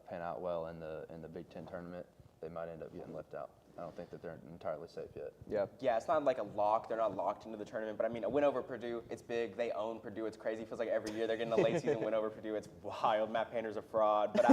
pan out well in the Big Ten tournament, they might end up getting left out. I don't think that they're entirely safe yet. Yeah, it's not like a lock. They're not locked into the tournament. But I mean, a win over Purdue, it's big. They own Purdue. It's crazy. It feels like every year they're getting a late season win over Purdue. It's wild. Matt Painter's a fraud. But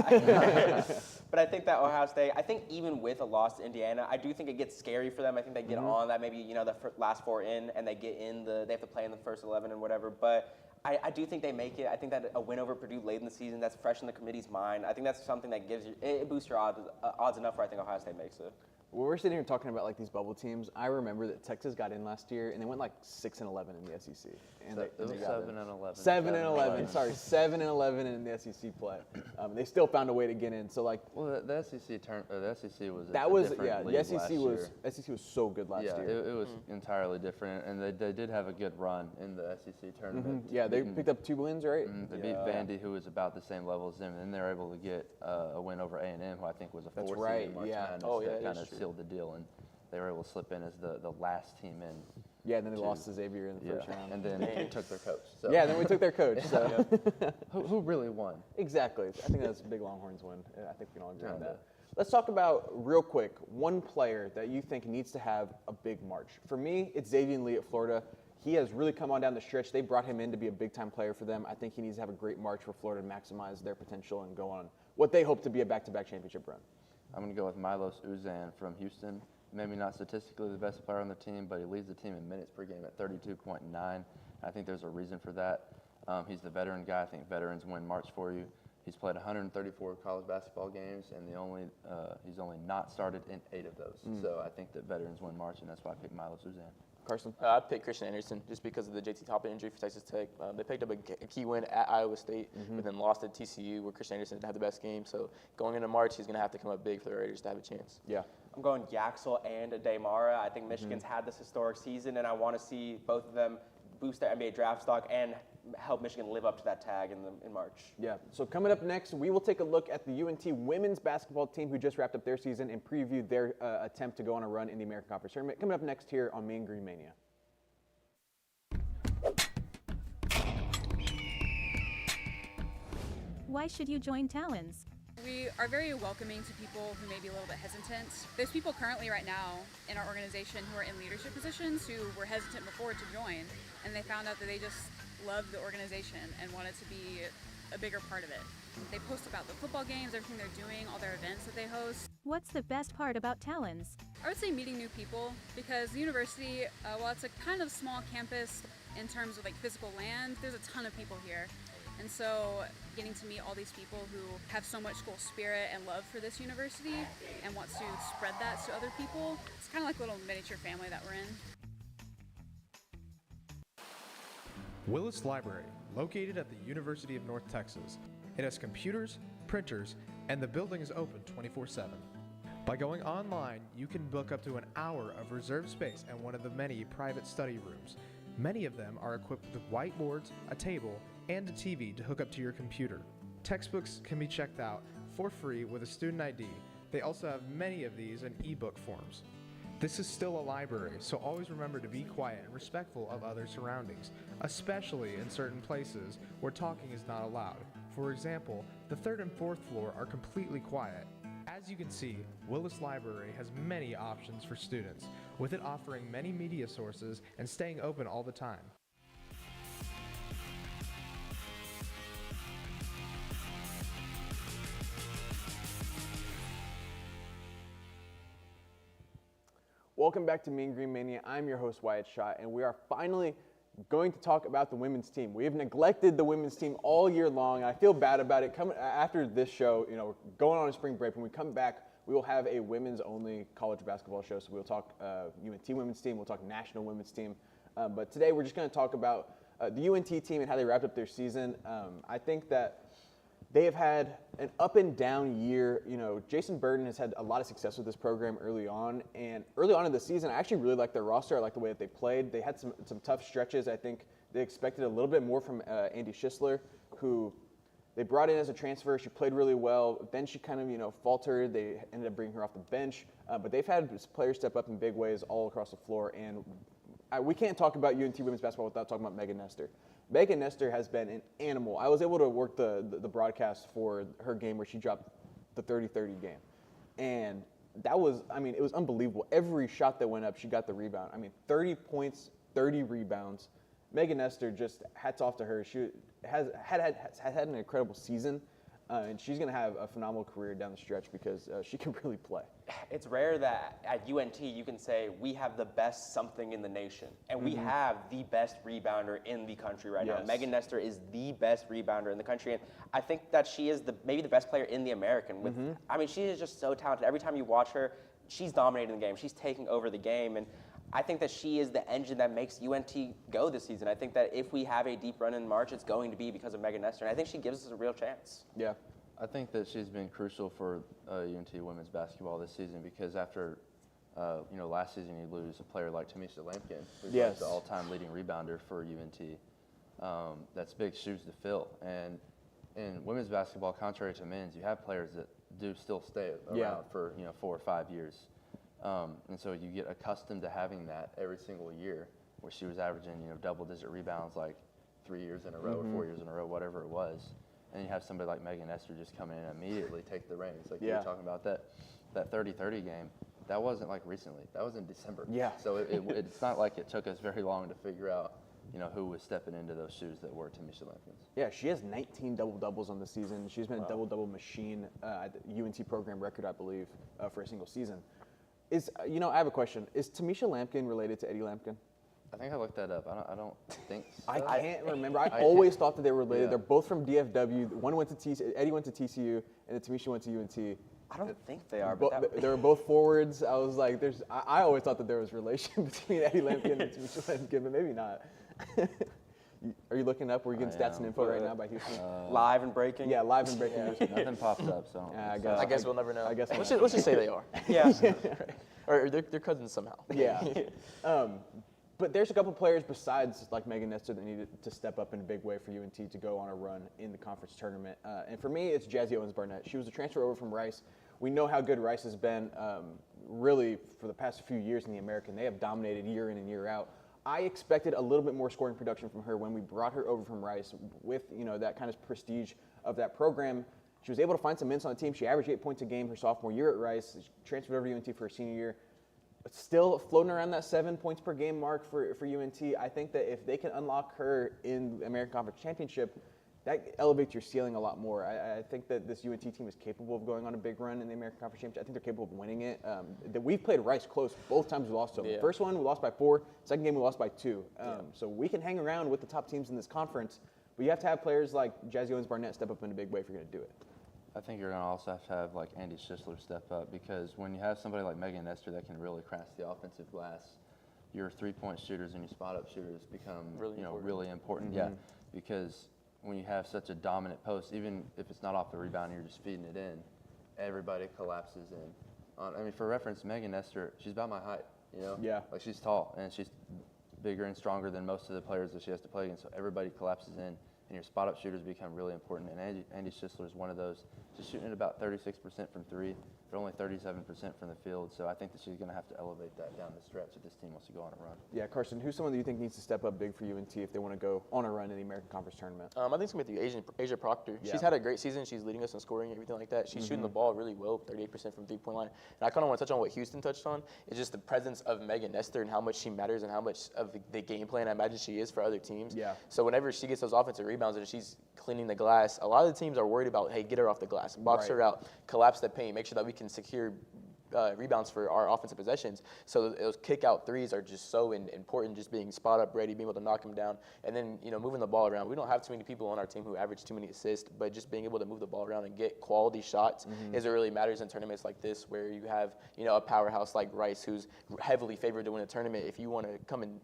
I think that Ohio State, I think even with a loss to Indiana, I do think it gets scary for them. I think they get on that maybe, the last 4 in, and they get in they have to play in the first 11 and whatever. But I do think they make it. I think that a win over Purdue late in the season, that's fresh in the committee's mind. I think that's something that it boosts your odds enough where I think Ohio State makes it. When we're sitting here talking about these bubble teams, I remember that Texas got in last year and they went 6-11 in the SEC. And it was 7-11. 7-11. Sorry, 7-11 in the SEC play. They still found a way to get in. So the SEC the SEC was the SEC was so good last year. It was entirely different, and they did have a good run in the SEC tournament. Yeah, they picked up 2 wins, right? They beat Vandy, who was about the same level as them, and then they were able to get a win over A&M, who I think was a 4 seed in March Madness. That kind of sealed the deal. And they were able to slip in as the last team in. Yeah, and then they lost to Xavier in the first round. And then they took their coach. So. Yeah, then we took their coach. So. Who really won? Exactly. I think that's a big Longhorns win. I think we can all agree on that. Let's talk about, real quick, one player that you think needs to have a big March. For me, it's Xavier Lee at Florida. He has really come on down the stretch. They brought him in to be a big-time player for them. I think he needs to have a great March for Florida to maximize their potential and go on what they hope to be a back-to-back championship run. I'm going to go with Milos Uzan from Houston. Maybe not statistically the best player on the team, but he leads the team in minutes per game at 32.9. I think there's a reason for that. He's the veteran guy. I think veterans win March for you. He's played 134 college basketball games, and he's only not started in 8 of those. So I think that veterans win March, and that's why I picked Milos Uzan. Carson? I'd pick Christian Anderson just because of the JT Toppin injury for Texas Tech. They picked up a key win at Iowa State, but then lost at TCU where Christian Anderson didn't have the best game. So going into March, he's going to have to come up big for the Raiders to have a chance. Yeah. I'm going Yaxel and Daymara. I think Michigan's had this historic season, and I want to see both of them boost their NBA draft stock and help Michigan live up to that tag in March. Yeah. So coming up next, we will take a look at the UNT women's basketball team who just wrapped up their season and preview their attempt to go on a run in the American Conference Tournament. Coming up next here on Mean Green Mania. Why should you join Talons? We are very welcoming to people who may be a little bit hesitant. There's people currently right now in our organization who are in leadership positions who were hesitant before to join, and they found out that they just loved the organization and wanted to be a bigger part of it. They post about the football games, everything they're doing, all their events that they host. What's the best part about Talons? I would say meeting new people, because the university, while it's a kind of small campus in terms of like physical land, there's a ton of people here. And so getting to meet all these people who have so much school spirit and love for this university and wants to spread that to other people, it's kind of like a little miniature family that we're in. Willis Library, located at the University of North Texas. It has computers, printers, and the building is open 24/7. By going online, you can book up to an hour of reserved space and one of the many private study rooms. Many of them are equipped with whiteboards, a table, and a TV to hook up to your computer. Textbooks can be checked out for free with a student ID. They also have many of these in ebook forms. This is still a library, so always remember to be quiet and respectful of other surroundings, especially in certain places where talking is not allowed. For example, the 3rd and 4th floor are completely quiet. As you can see, Willis Library has many options for students, with it offering many media sources and staying open all the time. Welcome back to Mean Green Mania. I'm your host, Wyatt Schott, and we are finally going to talk about the women's team. We have neglected the women's team all year long, and I feel bad about it. Coming after this show, we're going on a spring break. When we come back, we will have a women's-only college basketball show. So we'll talk UNT women's team, we'll talk national women's team. But today we're just going to talk about the UNT team and how they wrapped up their season. I think that they have had an up and down year. Jason Burton has had a lot of success with this program early on. And early on in the season, I actually really liked their roster. I liked the way that they played. They had some tough stretches. I think they expected a little bit more from Andy Schisler, who they brought in as a transfer. She played really well. Then she kind of, faltered. They ended up bringing her off the bench. But they've had players step up in big ways all across the floor. And we can't talk about UNT women's basketball without talking about Megan Nestor. Megan Nestor has been an animal. I was able to work the broadcast for her game where she dropped the 30-30 game. And that was, it was unbelievable. Every shot that went up, she got the rebound. 30 points, 30 rebounds. Megan Nestor, just hats off to her. She has had an incredible season. And she's going to have a phenomenal career down the stretch because she can really play. It's rare that at UNT you can say we have the best something in the nation. And we have the best rebounder in the country right now. Megan Nestor is the best rebounder in the country. And I think that she is maybe the best player in the American. She is just so talented. Every time you watch her, she's dominating the game. She's taking over the game. And I think that she is the engine that makes UNT go this season. I think that if we have a deep run in March, it's going to be because of Megan Nestor. And I think she gives us a real chance. Yeah. I think that she's been crucial for UNT women's basketball this season because after, last season you lose a player like Tamisha Lampkin, who's like the all-time leading rebounder for UNT. That's big shoes to fill. And in women's basketball, contrary to men's, you have players that do still stay around for 4 or 5 years. And so you get accustomed to having that every single year, where she was averaging, double-digit rebounds like 3 years in a row or 4 years in a row, whatever it was. And you have somebody like Megan Nestor just come in and immediately take the reins. Like you were talking about that 30-30 game. That wasn't like recently. That was in December. Yeah. So it's not like it took us very long to figure out, who was stepping into those shoes that were Tamisha Lampkin's. Yeah, she has 19 double-doubles on the season. She's been a double-double machine at the UNT program record, I believe, for a single season. I have a question. Is Tamisha Lampkin related to Eddie Lampkin? I think I looked that up. I don't think so. I can't remember. I always thought that they were related. Yeah. They're both from DFW. One went to TCU, Eddie went to TCU, and then Tamisha went to UNT. I don't think they are, They were both forwards. I was like, I always thought that there was relation between Eddie Lampkin and Tamisha Lampkin, but maybe not. Are you looking up? We're getting stats and info right now by Houston. Live and breaking. Yeah, live and breaking. Nothing popped up, so. I guess we'll never know. I guess let's just say they are. Yeah. Or they're cousins somehow. Yeah. But there's a couple players besides like Megan Nestor that needed to step up in a big way for UNT to go on a run in the conference tournament. And for me, it's Jazzy Owens-Barnett. She was a transfer over from Rice. We know how good Rice has been really for the past few years in the American. They have dominated year in and year out. I expected a little bit more scoring production from her when we brought her over from Rice with, that kind of prestige of that program. She was able to find some minutes on the team. She averaged 8 points a game her sophomore year at Rice. She transferred over to UNT for her senior year. But still floating around that 7 points per game mark for UNT. I think that if they can unlock her in the American Conference Championship, that elevates your ceiling a lot more. I think that this UNT team is capable of going on a big run in the American Conference Championship. I think they're capable of winning it. We've played Rice close both times we lost to them. The first one, we lost by 4. Second game, we lost by 2. So we can hang around with the top teams in this conference, but you have to have players like Jazzy Owens-Barnett step up in a big way if you're going to do it. I think you're going to also have to have like Andy Schisler step up, because when you have somebody like Megan Nestor that can really crash the offensive glass, your 3-point shooters and your spot-up shooters become really important. Yeah, because when you have such a dominant post, even if it's not off the rebound, you're just feeding it in, everybody collapses in. For reference, Megan Nestor, she's about my height, Yeah. Like she's tall, and she's bigger and stronger than most of the players that she has to play against, so everybody collapses in, and your spot-up shooters become really important. And Andy Schisler is one of those. She's shooting at about 36% from 3, but only 37% from the field. So I think that she's going to have to elevate that down the stretch if this team wants to go on a run. Yeah, Carson, who's someone that you think needs to step up big for UNT if they want to go on a run in the American Conference Tournament? I think it's going to be Asia Proctor. Yeah. She's had a great season. She's leading us in scoring and everything like that. She's shooting the ball really well, 38% from three-point line. And I kind of want to touch on what Houston touched on. It's just the presence of Megan Nestor and how much she matters and how much of the game plan I imagine she is for other teams. Yeah. So whenever she gets those offensive rebounds and she's cleaning the glass, a lot of the teams are worried about, hey, get her off the glass, box her out, collapse the paint, make sure that we can secure rebounds for our offensive possessions. So those kick-out threes are just so important, just being spot-up ready, being able to knock them down, and then, moving the ball around. We don't have too many people on our team who average too many assists, but just being able to move the ball around and get quality shots is what really matters in tournaments like this, where you have, a powerhouse like Rice who's heavily favored to win a tournament. If you want to come and,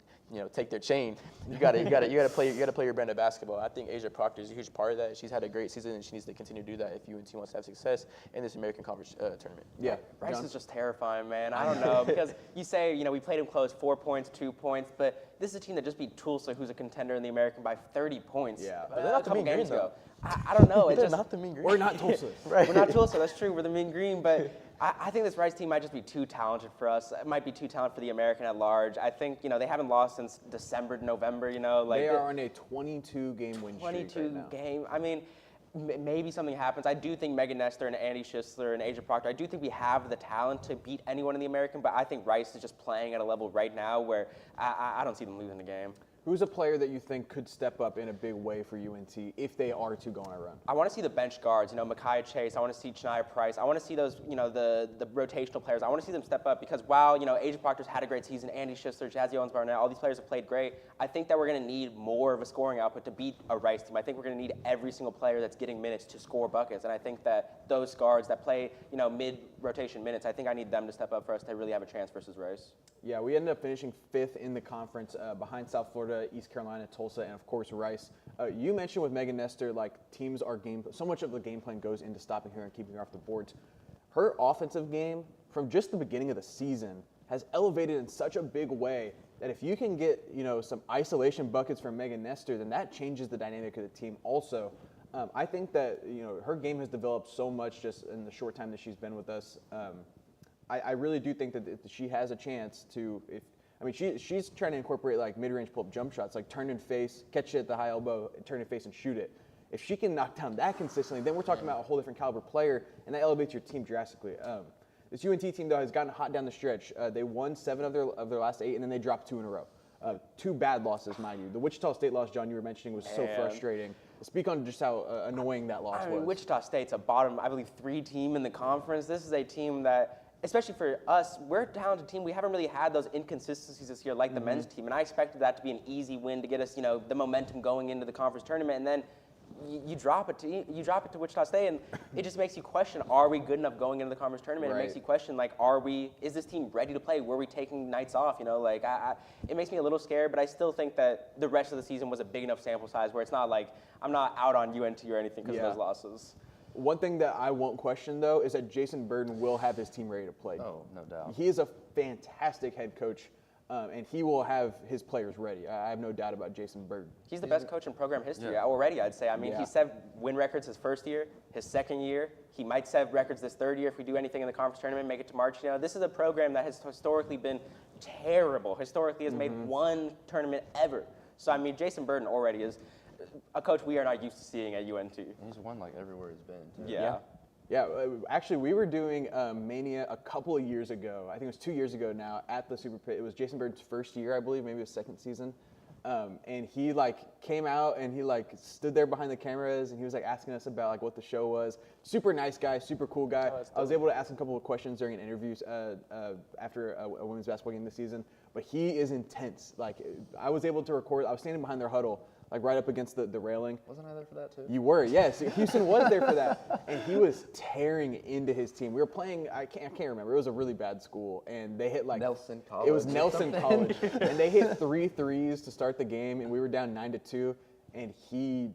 take their chain, you gotta play your brand of basketball. I think Asia Proctor is a huge part of that. She's had a great season, and she needs to continue to do that if UNT wants to have success in this American Conference tournament. Yeah, Rice is just terrifying, man. I don't know, because you say, we played him close, 4 points, 2 points, but this is a team that just beat Tulsa, who's a contender in the American, by 30 points. Yeah. They're not the Mean Green, though. I don't know. They're not the Mean Green. We're not Tulsa. Right. We're not Tulsa, that's true. We're the Mean Green, but I think this Rice team might just be too talented for us. It might be too talented for the American at large. I think, they haven't lost since December, November, They are on a 22-game win streak 22 right now. game. I mean, maybe something happens. I do think Megan Nestor and Andy Schisler and Asia Proctor, I do think we have the talent to beat anyone in the American, but I think Rice is just playing at a level right now where I don't see them losing the game. Who's a player that you think could step up in a big way for UNT if they are to go on a run? I want to see the bench guards, Micaiah Chase. I want to see Chania Price. I want to see those, the rotational players. I want to see them step up because while, Asia Proctor's had a great season, Andy Schisler, Jazzy Owens-Barnett, all these players have played great. I think that we're going to need more of a scoring output to beat a Rice team. I think we're going to need every single player that's getting minutes to score buckets. And I think that those guards that play, mid-rotation minutes, I think I need them to step up for us to really have a chance versus Rice. Yeah, we ended up finishing 5th in the conference behind South Florida, East Carolina, Tulsa, and of course Rice. You mentioned with Megan Nestor, teams are so much of the game plan goes into stopping her and keeping her off the boards. Her offensive game from just the beginning of the season has elevated in such a big way that if you can get, some isolation buckets from Megan Nestor, then that changes the dynamic of the team also. I think that, her game has developed so much just in the short time that she's been with us. I really do think that she has a chance to. She's trying to incorporate like mid-range pull-up jump shots, like turn and face, catch it at the high elbow, turn and face, and shoot it. If she can knock down that consistently, then we're talking about a whole different caliber player, and that elevates your team drastically. This UNT team, though, has gotten hot down the stretch. They won 7 of their last 8, and then they dropped 2 in a row. 2 bad losses, mind you. The Wichita State loss, John, you were mentioning, was so frustrating. Speak on just how annoying that loss was. Wichita State's a bottom, I believe, 3 team in the conference. This is a team that, especially for us, we're a talented team. We haven't really had those inconsistencies this year like the men's team, and I expected that to be an easy win to get us, the momentum going into the conference tournament, and then you drop it to Wichita State, and it just makes you question: are we good enough going into the conference tournament? Right. It makes you question, like, is this team ready to play? Were we taking nights off? It makes me a little scared, but I still think that the rest of the season was a big enough sample size where it's not like I'm not out on UNT or anything because of those losses. One thing that I won't question, though, is that Jason Burden will have his team ready to play. Oh, no doubt. He is a fantastic head coach, and he will have his players ready. I have no doubt about Jason Burden. He's the best coach in program history already, I'd say. He set win records his first year, his second year. He might set records this third year if we do anything in the conference tournament, make it to March. This is a program that has historically been terrible. Historically has made 1 tournament ever. So, Jason Burden already is a coach we are not used to seeing at UNT. He's won like everywhere he's been, too. Yeah, actually, we were doing Mania a couple of years ago. I think it was 2 years ago now at the Super Pit. It was Jason Burden's first year, I believe, maybe his second season. And he came out and he stood there behind the cameras and he was asking us about what the show was. Super nice guy, super cool guy. I was able to ask him a couple of questions during interviews after a women's basketball game this season. But he is intense. I was able to record. I was standing behind their huddle, right up against the railing. Wasn't I there for that too? You were, yes. Houston was there for that, and he was tearing into his team. We were playing. I can't remember. It was a really bad school, and they hit Nelson College. It was Nelson College, and they hit 3 threes to start the game, and we were down 9-2, and he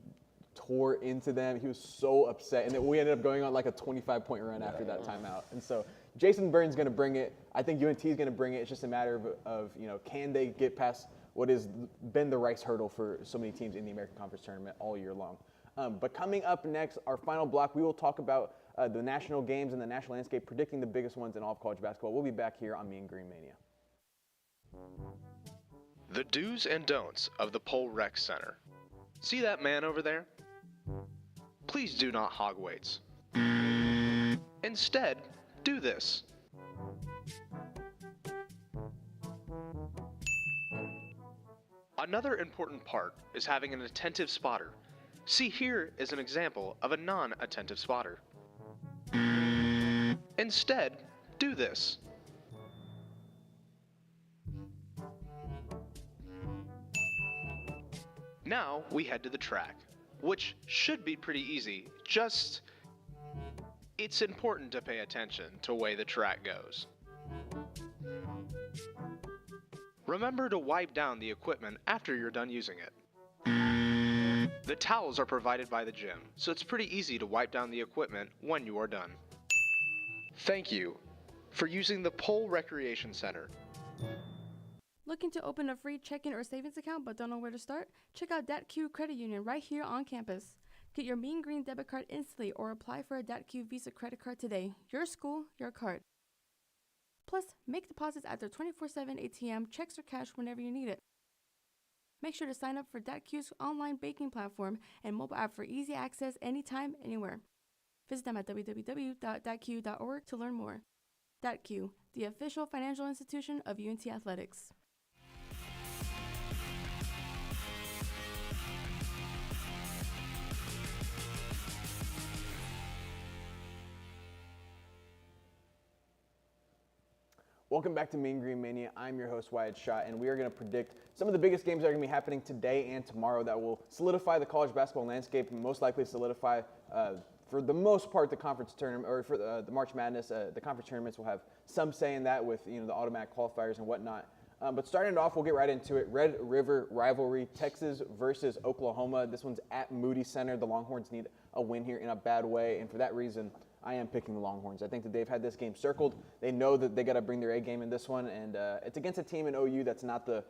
tore into them. He was so upset, and then we ended up going on a 25-point run after that timeout. And so Jason Burden's going to bring it. I think UNT is going to bring it. It's just a matter of can they get past what has been the Rice hurdle for so many teams in the American Conference Tournament all year long. But coming up next, our final block, we will talk about the national games and the national landscape, predicting the biggest ones in all of college basketball. We'll be back here on Mean Green Mania. The do's and don'ts of the Pole Rec Center. See that man over there? Please do not hog weights. Instead, do this. Another important part is having an attentive spotter. See, here is an example of a non-attentive spotter. Instead, do this. Now we head to the track, which should be pretty easy, just it's important to pay attention to the way the track goes. Remember to wipe down the equipment after you're done using it. The towels are provided by the gym, so it's pretty easy to wipe down the equipment when you are done. Thank you for using the Pole Recreation Center. Looking to open a free checking or savings account but don't know where to start? Check out DatQ Credit Union right here on campus. Get your Mean Green debit card instantly or apply for a DatQ Visa credit card today. Your school, your card. Plus, make deposits at their 24/7 ATM, checks or cash whenever you need it. Make sure to sign up for DatQ's online banking platform and mobile app for easy access anytime, anywhere. Visit them at www.datq.org to learn more. DatQ, the official financial institution of UNT Athletics. Welcome back to Mean Green Mania. I'm your host, Wyatt Schott, and we are going to predict some of the biggest games that are going to be happening today and tomorrow that will solidify the college basketball landscape and most likely solidify, for the most part, the conference tournament, or for the March Madness. The conference tournaments will have some say in that with the automatic qualifiers and whatnot. But starting it off, we'll get right into it. Red River rivalry, Texas versus Oklahoma. This one's at Moody Center. The Longhorns need a win here in a bad way, and for that reason, I am picking the Longhorns. I think that they've had this game circled. They know that they got to bring their A game in this one, and it's against a team in OU that's not the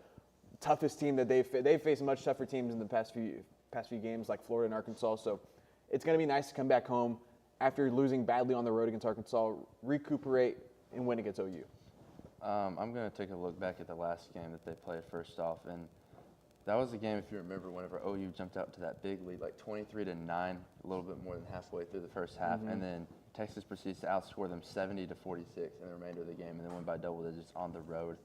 toughest team that they've faced much tougher teams in the past few games, like Florida and Arkansas. So it's going to be nice to come back home after losing badly on the road against Arkansas, recuperate, and win against OU? I'm going to take a look back at the last game that they played first off, and that was a game, if you remember, whenever OU jumped out to that big lead, like 23-9, a little bit more than halfway through the first half, and then Texas proceeds to outscore them 70-46 in the remainder of the game, and then win by double digits on the road.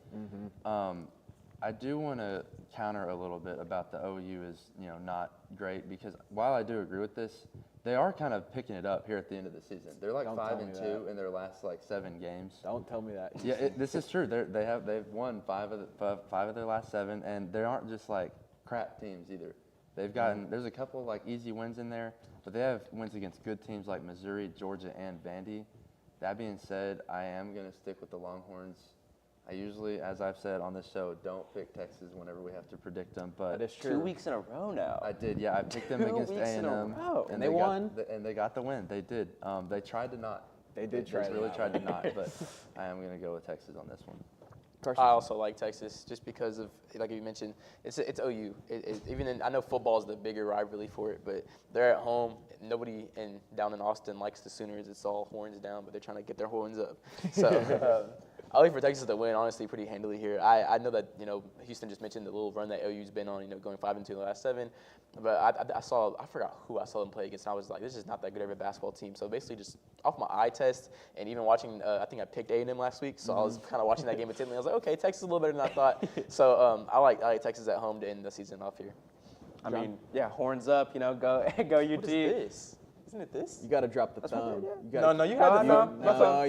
I do want to counter a little bit about the OU is, not great, because while I do agree with this, they are kind of picking it up here at the end of the season. They're like 5-2 in their last 7 games. Don't tell me that. Yeah, this is true. They've won 5 of their last 7, and they aren't just like crap teams either. They've gotten there's a couple of easy wins in there, but they have wins against good teams like Missouri, Georgia, and Vandy. That being said, I am going to stick with the Longhorns. I usually, as I've said on this show, don't pick Texas whenever we have to predict them. But that is true. 2 weeks in a row now. I did, yeah. I picked them against A&M, and they won. And they got the win. They did. They tried to not. They really tried to not. But I am going to go with Texas on this one. I also like Texas just because of, like you mentioned, it's OU. I know football is the bigger rivalry for it, but they're at home. Nobody down in Austin likes the Sooners. It's all horns down, but they're trying to get their horns up. So I like for Texas to win, honestly, pretty handily here. I know that, Houston just mentioned the little run that OU's been on, going 5-2 in the last 7. But I forgot who I saw them play against, and I was like, this is not that good of a basketball team. So basically just off my eye test and even watching, I think I picked A&M last week, so I was kind of watching that game intently. I was like, okay, Texas is a little better than I thought. So I like Texas at home to end the season off here. I mean, yeah, horns up, go UT. What is this? Isn't it this? You got to drop the thumb. No, you had the thumb. No,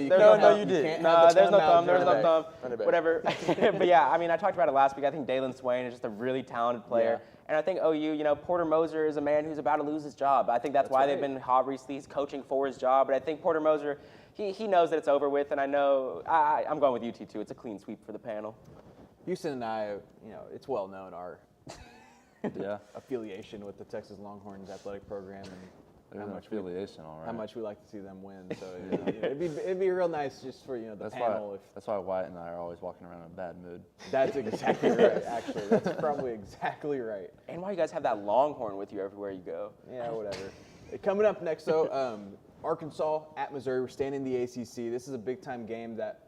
you did. No, there's no thumb. There's no thumb. Whatever. But yeah, I mean, I talked about it last week. I think Dalen Swain is just a really talented player. Yeah. And I think OU, Porter Moser is a man who's about to lose his job. I think that's why they've been hot recently. He's coaching for his job. But I think Porter Moser, he knows that it's over with. And I know I'm going with UT too. It's a clean sweep for the panel. Houston and I, it's well known our affiliation with the Texas Longhorns athletic program and there's an affiliation, all right. How much we like to see them win. So it'd be real nice just for the panel. That's why Wyatt and I are always walking around in a bad mood. That's exactly right. Actually, that's probably exactly right. And why you guys have that Longhorn with you everywhere you go? Yeah, whatever. Coming up next, though, Arkansas at Missouri. We're staying in the ACC. This is a big time game that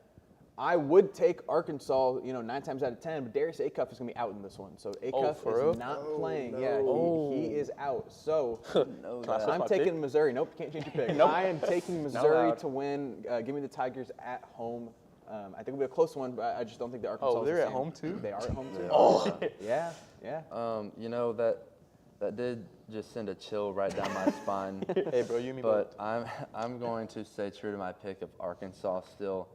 I would take Arkansas, 9 times out of 10, but Darius Acuff is going to be out in this one. So Acuff is not playing. No. Yeah, he is out. So I'm taking Missouri. Nope, can't change your pick. Nope. I am taking Missouri to win. Give me the Tigers at home. I think it'll be a close one, but I just don't think the Arkansas. Oh, they're at home too? They are at home too. Oh. Yeah. That did just send a chill right down my spine. Hey, bro, you mean But I'm going to stay true to my pick of Arkansas still.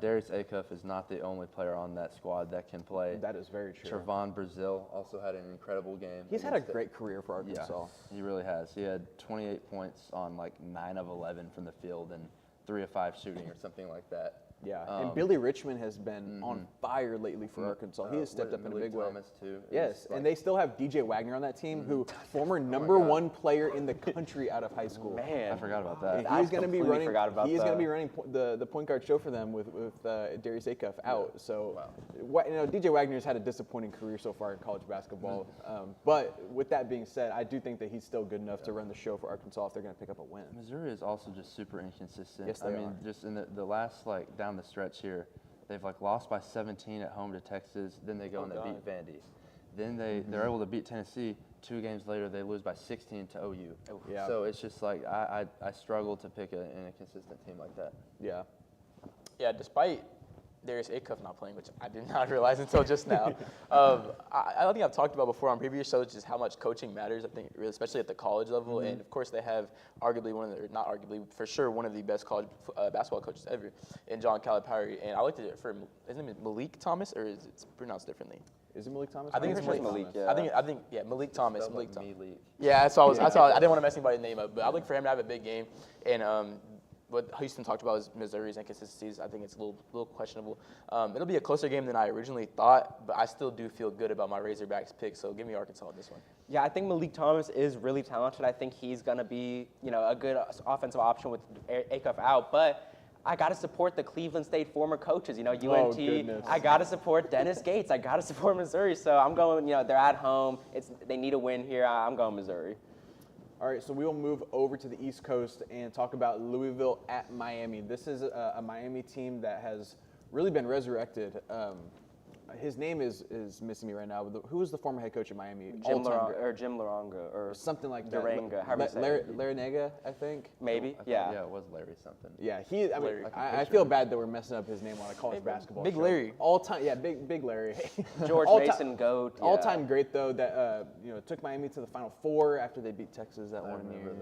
Darius Acuff is not the only player on that squad that can play. That is very true. Trevon Brazile also had an incredible game. He's had a great career for Arkansas. Yeah, he really has. He had 28 points on 9 of 11 from the field and 3 of 5 shooting or something like that. Yeah, and Billy Richmond has been on fire lately for Arkansas. He has stepped up in a big way. Thomas too. Yes, and they still have DJ Wagner on that team, who former #1 player in the country out of high school. Man, I forgot about that. He's going to be running. He's going to be running the point guard show for them with Darius Acuff out. So, DJ Wagner's had a disappointing career so far in college basketball. But with that being said, I do think that he's still good enough to run the show for Arkansas if they're going to pick up a win. Missouri is also just super inconsistent. Yes, they are. Just in the last down the stretch here, they've lost by 17 at home to Texas. Then they go and they beat Vandy. Then they're able to beat Tennessee. 2 games later, they lose by 16 to OU. Yeah. So it's just I struggle to pick an inconsistent team like that. Yeah. Yeah, despite Darius Acuff not playing, which I did not realize until just now. I think I've talked about before on previous shows just how much coaching matters, I think, especially at the college level. And, of course, they have arguably not arguably, for sure, one of the best college basketball coaches ever in John Calipari. And I like to for his name is Malik Thomas, or is it pronounced differently? Is it Malik Thomas? I think it's Malik. Yeah. I think Malik Thomas. Malik. Yeah, that's all. I didn't want to mess anybody's name up, but I'd like for him to have a big game. And what Houston talked about is Missouri's inconsistencies. I think it's a little questionable. It'll be a closer game than I originally thought, but I still do feel good about my Razorbacks pick. So give me Arkansas on this one. Yeah, I think Malik Thomas is really talented. I think he's going to be, a good offensive option with Acuff out. But I got to support the Cleveland State former coaches. UNT. I got to support Dennis Gates. I got to support Missouri. So I'm going. They're at home. They need a win here. I'm going Missouri. All right, so we will move over to the East Coast and talk about Louisville at Miami. This is a Miami team that has really been resurrected. His name is missing me right now. Who was the former head coach at Miami? Jim Laranga, or something like that. Duranga, how do you say it? Larinaga, I think. Maybe, Yeah, it was Larry something. Yeah, I feel bad that we're messing up his name on a college basketball Big show. Larry. All time, yeah, big Larry. George Mason GOAT. All time great though. That took Miami to the Final Four after they beat Texas that one year.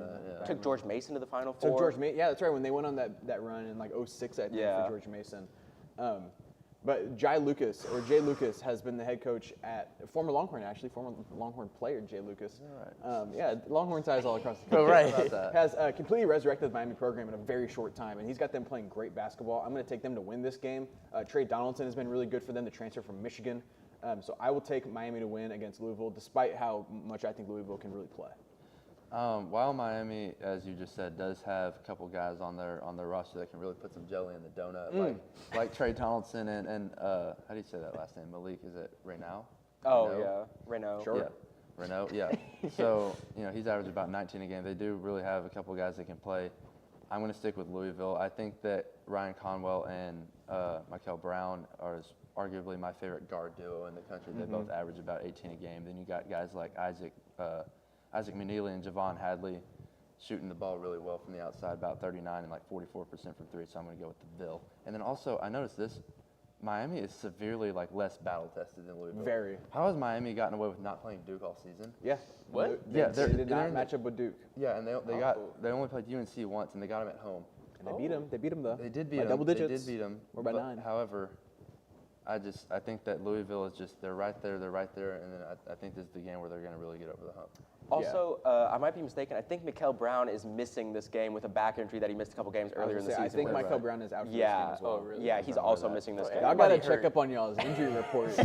Took George Mason to the Final Four. Took George Mason. Yeah, that's right. When they went on that run in like 06, I think, for George Mason. But Jay Lucas has been the head coach at former Longhorn player Jay Lucas. Longhorn ties all across the country. Has completely resurrected the Miami program in a very short time, and he's got them playing great basketball. I'm going to take them to win this game. Trey Donaldson has been really good for them to transfer from Michigan. So I will take Miami to win against Louisville, despite how much I think Louisville can really play. While Miami, as you just said, does have a couple guys on their roster that can really put some jelly in the donut, like Trey Donaldson and how do you say that last name? Malik, is it Renaud? Renaud. Sure. Yeah. Renaud, yeah. So, he's averaged about 19 a game. They do really have a couple guys that can play. I'm going to stick with Louisville. I think that Ryan Conwell and Michael Brown are arguably my favorite guard duo in the country. They both average about 18 a game. Then you got guys like Isaac McNeely and Javon Hadley shooting the ball really well from the outside, about 39 and like 44% from three, so I'm going to go with the Ville. And then also, I noticed this, Miami is severely less battle-tested than Louisville. Very. How has Miami gotten away with not playing Duke all season? Yeah. What? They did not match up with Duke. Yeah, and they only played UNC once, and they got them at home. And they beat them. They beat them though. They did beat by them. double digits. They did beat them. Or by 9. However, I think that Louisville is they're right there, and then I think this is the game where they're going to really get over the hump. Also, I might be mistaken. I think Mikel Brown is missing this game with a back injury that he missed a couple games earlier in the season. I think Mikel Brown is out for this game as well. Really? Yeah, he's also missing this game. Y'all got to check up on y'all's injury reports.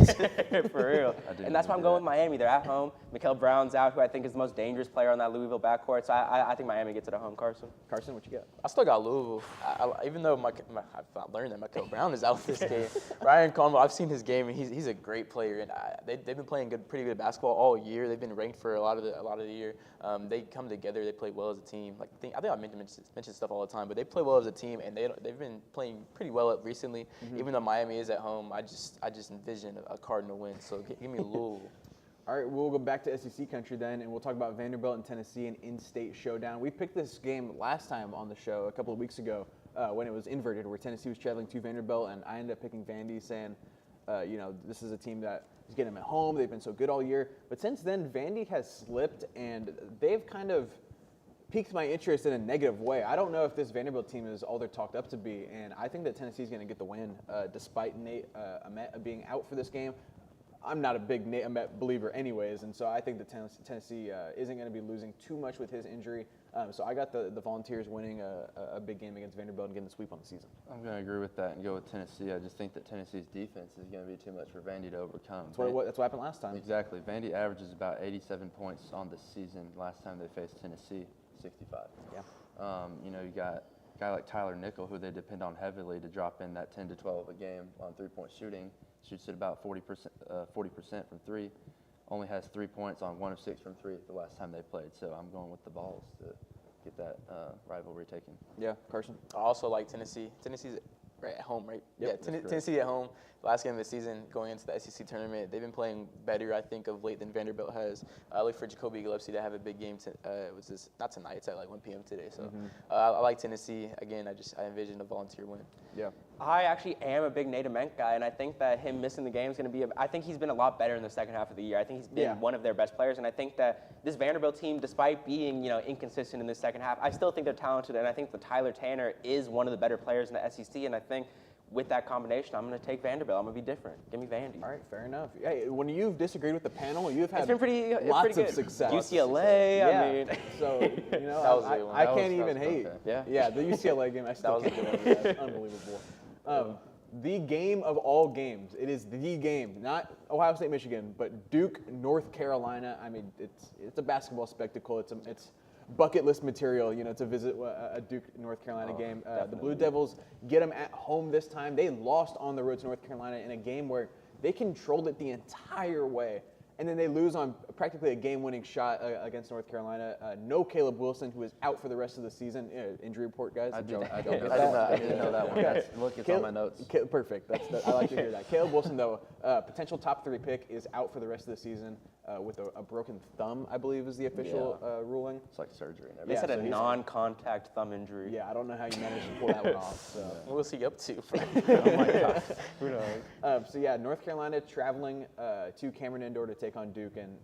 For real. And that's why I'm going with Miami. They're at home. Mikel Brown's out, who I think is the most dangerous player on that Louisville backcourt. So I think Miami gets it at home. Carson, what you got? I still got Louisville. Even though I've learned that Mikel Brown is out this game. Ryan Conwell, I've seen his game, and he's a great player. And they've been playing pretty good basketball all year. They've been ranked for a lot of the year. They come together. They play well as a team. I think I mention stuff all the time, but they play well as a team, and they've been playing pretty well recently. Even though Miami is at home, I just envision a Cardinal win. So give me Louisville. All right, we'll go back to SEC country then, and we'll talk about Vanderbilt and Tennessee, an in-state showdown. We picked this game last time on the show a couple of weeks ago when it was inverted, where Tennessee was traveling to Vanderbilt, and I ended up picking Vandy, saying, this is a team that is getting them at home. They've been so good all year. But since then, Vandy has slipped, and they've kind of piqued my interest in a negative way. I don't know if this Vanderbilt team is all they're talked up to be, and I think that Tennessee's going to get the win, despite Nate Ahmet being out for this game. I'm not a big Nate Ahmet believer anyways, and so I think that Tennessee isn't going to be losing too much with his injury. So I got the Volunteers winning a big game against Vanderbilt and getting the sweep on the season. I'm going to agree with that and go with Tennessee. I just think that Tennessee's defense is going to be too much for Vandy to overcome. That's what happened last time. Exactly. Vandy averages about 87 points on the season. Last time they faced Tennessee, 65. Yeah. You got a guy like Tyler Nickel, who they depend on heavily to drop in that 10 to 12 a game on three-point shooting. Shoots at about 40% from three. Only has 3 points on 1 of 6 from three the last time they played. So I'm going with the Vols to get that rivalry taken. Yeah, Carson? I also like Tennessee. Tennessee's right at home, right? Yep, yeah, Tennessee at home. Last game of the season, going into the SEC tournament, they've been playing better, I think, of late than Vanderbilt has. I look for Jacoby Gillespie to have a big game. Not tonight. It's at like 1 p.m. today. So I like Tennessee. Again, I envision a Volunteer win. Yeah. I actually am a big Nate Ahmet guy, and I think that him missing the game is going to be I think he's been a lot better in the second half of the year. I think he's been one of their best players, and I think that this Vanderbilt team, despite being inconsistent in the second half, I still think they're talented, and I think that Tyler Tanner is one of the better players in the SEC, and I think with that combination, I'm going to take Vanderbilt. I'm going to be different. Give me Vandy. All right, fair enough. Hey, when you've disagreed with the panel, you've had lots of success. UCLA, I mean. So, I can't even hate. Okay. Yeah, the UCLA game, I still can't get over that. That's unbelievable. The game of all games. It is the game, not Ohio State, Michigan, but Duke, North Carolina. I mean, it's a basketball spectacle. It's bucket list material, to visit a Duke, North Carolina game. The Blue Devils get them at home this time. They lost on the road to North Carolina in a game where they controlled it the entire way. and then they lose on practically a game-winning shot against North Carolina. No Caleb Wilson, who is out for the rest of the season. Injury report, guys. I didn't know that one. Look, it's on my notes. Perfect. I like to hear that. Caleb Wilson, though, potential top 3 pick, is out for the rest of the season with a broken thumb, I believe is the official ruling. It's like surgery and They everything. said a non-contact thumb injury. Yeah, I don't know how you managed to pull that one off. So. What was he up to? Oh my God. Who knows? So yeah, North Carolina traveling to Cameron Indoor to take on Duke, and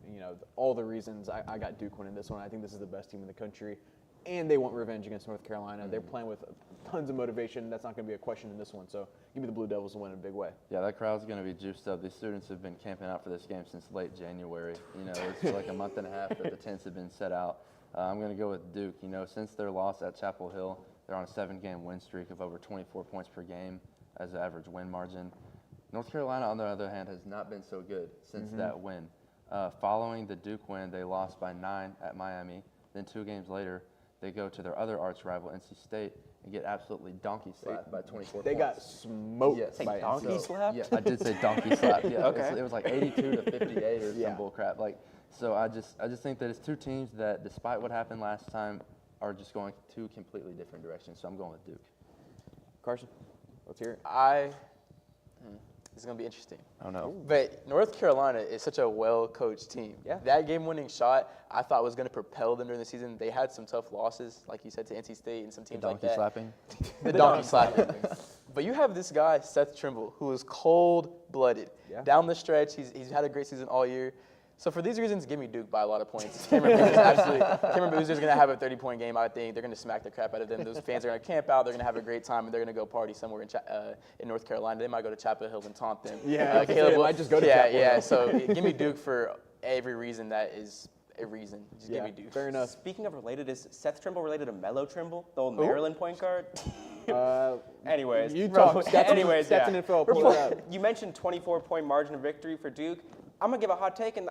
all the reasons I got Duke winning this one. I think this is the best team in the country, and they want revenge against North Carolina. They're playing with tons of motivation. That's not going to be a question in this one. So give me the Blue Devils to win in a big way. Yeah, that crowd's going to be juiced up. These students have been camping out for this game since late January. It's like a month and a half that the tents have been set out. I'm going to go with Duke. Since their loss at Chapel Hill, they're on a 7-game win streak of over 24 points per game as an average win margin. North Carolina, on the other hand, has not been so good since that win. Following the Duke win, they lost by 9 at Miami. Then 2 games later, they go to their other arch rival, NC State, and get absolutely donkey slapped by 24 They points. got smoked by donkey slapped? Yeah, I did say donkey slapped. Yeah, Okay. it was like 82 to 58 or some bull crap. So I just think that it's 2 teams that, despite what happened last time, are just going 2 completely different directions. So I'm going with Duke. Carson, let's hear it. This is going to be interesting. I don't know. But North Carolina is such a well-coached team. Yeah. That game-winning shot, I thought was going to propel them during the season. They had some tough losses, like you said, to NC State and some teams like that. Slapping. The donkey slapping. But you have this guy, Seth Trimble, who is cold-blooded. Yeah. Down the stretch, he's had a great season all year. So for these reasons, give me Duke by a lot of points. Cameron Boozer's going to have a 30-point game, I think. They're going to smack the crap out of them. Those fans are going to camp out. They're going to have a great time, and they're going to go party somewhere in North Carolina. They might go to Chapel Hill and taunt them. Yeah, Caleb might just go to Chapel Hill. Yeah, so give me Duke for every reason that is a reason. Just give me Duke. Fair enough. Speaking of related, is Seth Trimble related to Mello Trimble, the old Maryland point guard? Anyways. You talk. Stats and info. Pull it up. You mentioned 24-point margin of victory for Duke. I'm going to give a hot take, and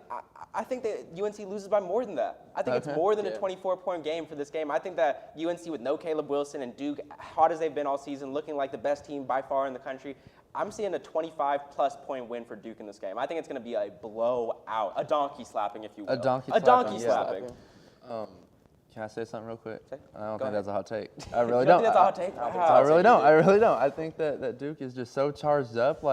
I think that UNC loses by more than that. I think it's more than a 24-point game for this game. I think that UNC, with no Caleb Wilson and Duke, hot as they've been all season, looking like the best team by far in the country, I'm seeing a 25-plus point win for Duke in this game. I think it's going to be a blowout, a donkey slapping, if you will. A donkey slapping. Can I say something real quick? I don't Go think ahead. that's a hot take. I really You don't. think that's a hot take? I really don't. I really don't. I think that Duke is just so charged up.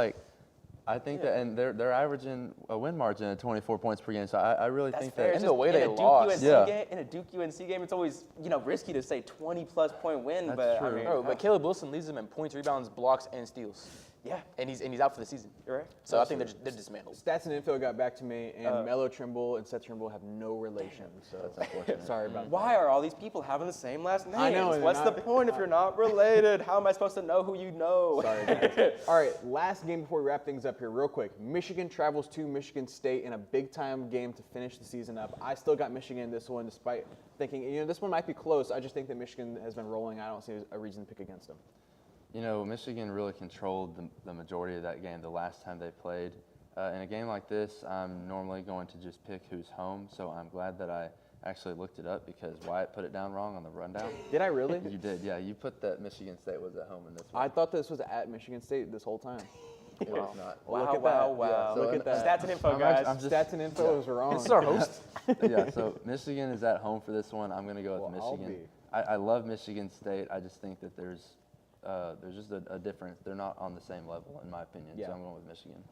I think that, and they're averaging a win margin of 24 points per game. So I really think that. And the way they lost. In a Duke UNC game, it's always risky to say 20-plus point win. That's but true. I mean, But Caleb Wilson leads them in points, rebounds, blocks, and steals. Yeah. And he's out for the season. You're right. So I think they're dismantled. Stats and info got back to me, and Mello Trimble and Seth Trimble have no relation. So that's unfortunate. Sorry about that. Why are all these people having the same last names? I know. What's the point if you're not related? How am I supposed to know who you know? Sorry, guys. All right, last game before we wrap things up here real quick. Michigan travels to Michigan State in a big-time game to finish the season up. I still got Michigan in this one, despite thinking, this one might be close. I just think that Michigan has been rolling. I don't see a reason to pick against them. Michigan really controlled the majority of that game the last time they played. In a game like this, I'm normally going to just pick who's home, so I'm glad that I actually looked it up because Wyatt put it down wrong on the rundown. Did I really? You did, yeah. You put that Michigan State was at home in this one. I thought this was at Michigan State this whole time. It was not. Wow. Yeah, so Look at that. Stats and info, guys. Stats and info is wrong. This is our host. Yeah, so Michigan is at home for this one. I'm going to go with Michigan. I love Michigan State. I just think that there's just a difference. They're not on the same level, in my opinion. So I'm going with Michigan.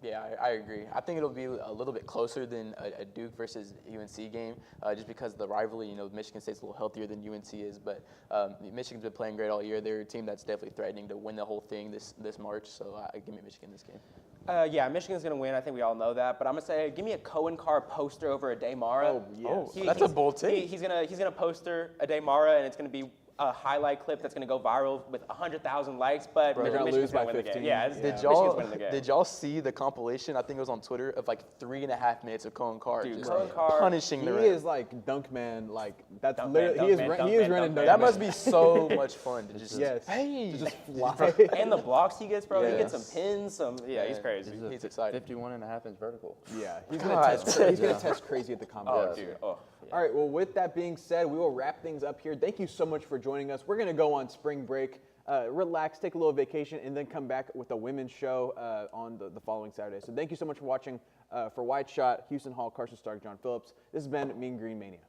Yeah, I agree. I think it'll be a little bit closer than a Duke versus UNC game, just because the rivalry. Michigan State's a little healthier than UNC is, but Michigan's been playing great all year. They're a team that's definitely threatening to win the whole thing this March. So give me Michigan this game. Yeah, Michigan's going to win. I think we all know that. But I'm going to say, give me a Cohen Carr poster over a Damara. Oh, yes. That's a bold take. He's gonna poster a Damara, and it's going to be a highlight clip that's going to go viral with 100,000 likes, but They're gonna lose by 15. Yeah, Did y'all see the compilation? I think it was on Twitter of 3.5 minutes of Cohen Carr just punishing the ref. He is like dunk man, that's literally he is running dunk. That must be so much fun to just to just fly. And the blocks he gets, bro. He gets some pins, he's crazy. He's excited. 51.5-inch vertical. Yeah, he's gonna test crazy at the combine. Oh, dude. Oh. All right, well, with that being said, we will wrap things up here. Thank you so much for joining us. We're going to go on spring break, relax, take a little vacation, and then come back with a women's show on the following Saturday. So thank you so much for watching. For White Shot, Houston Hall, Carson Stark, John Phillips, this has been Mean Green Mania.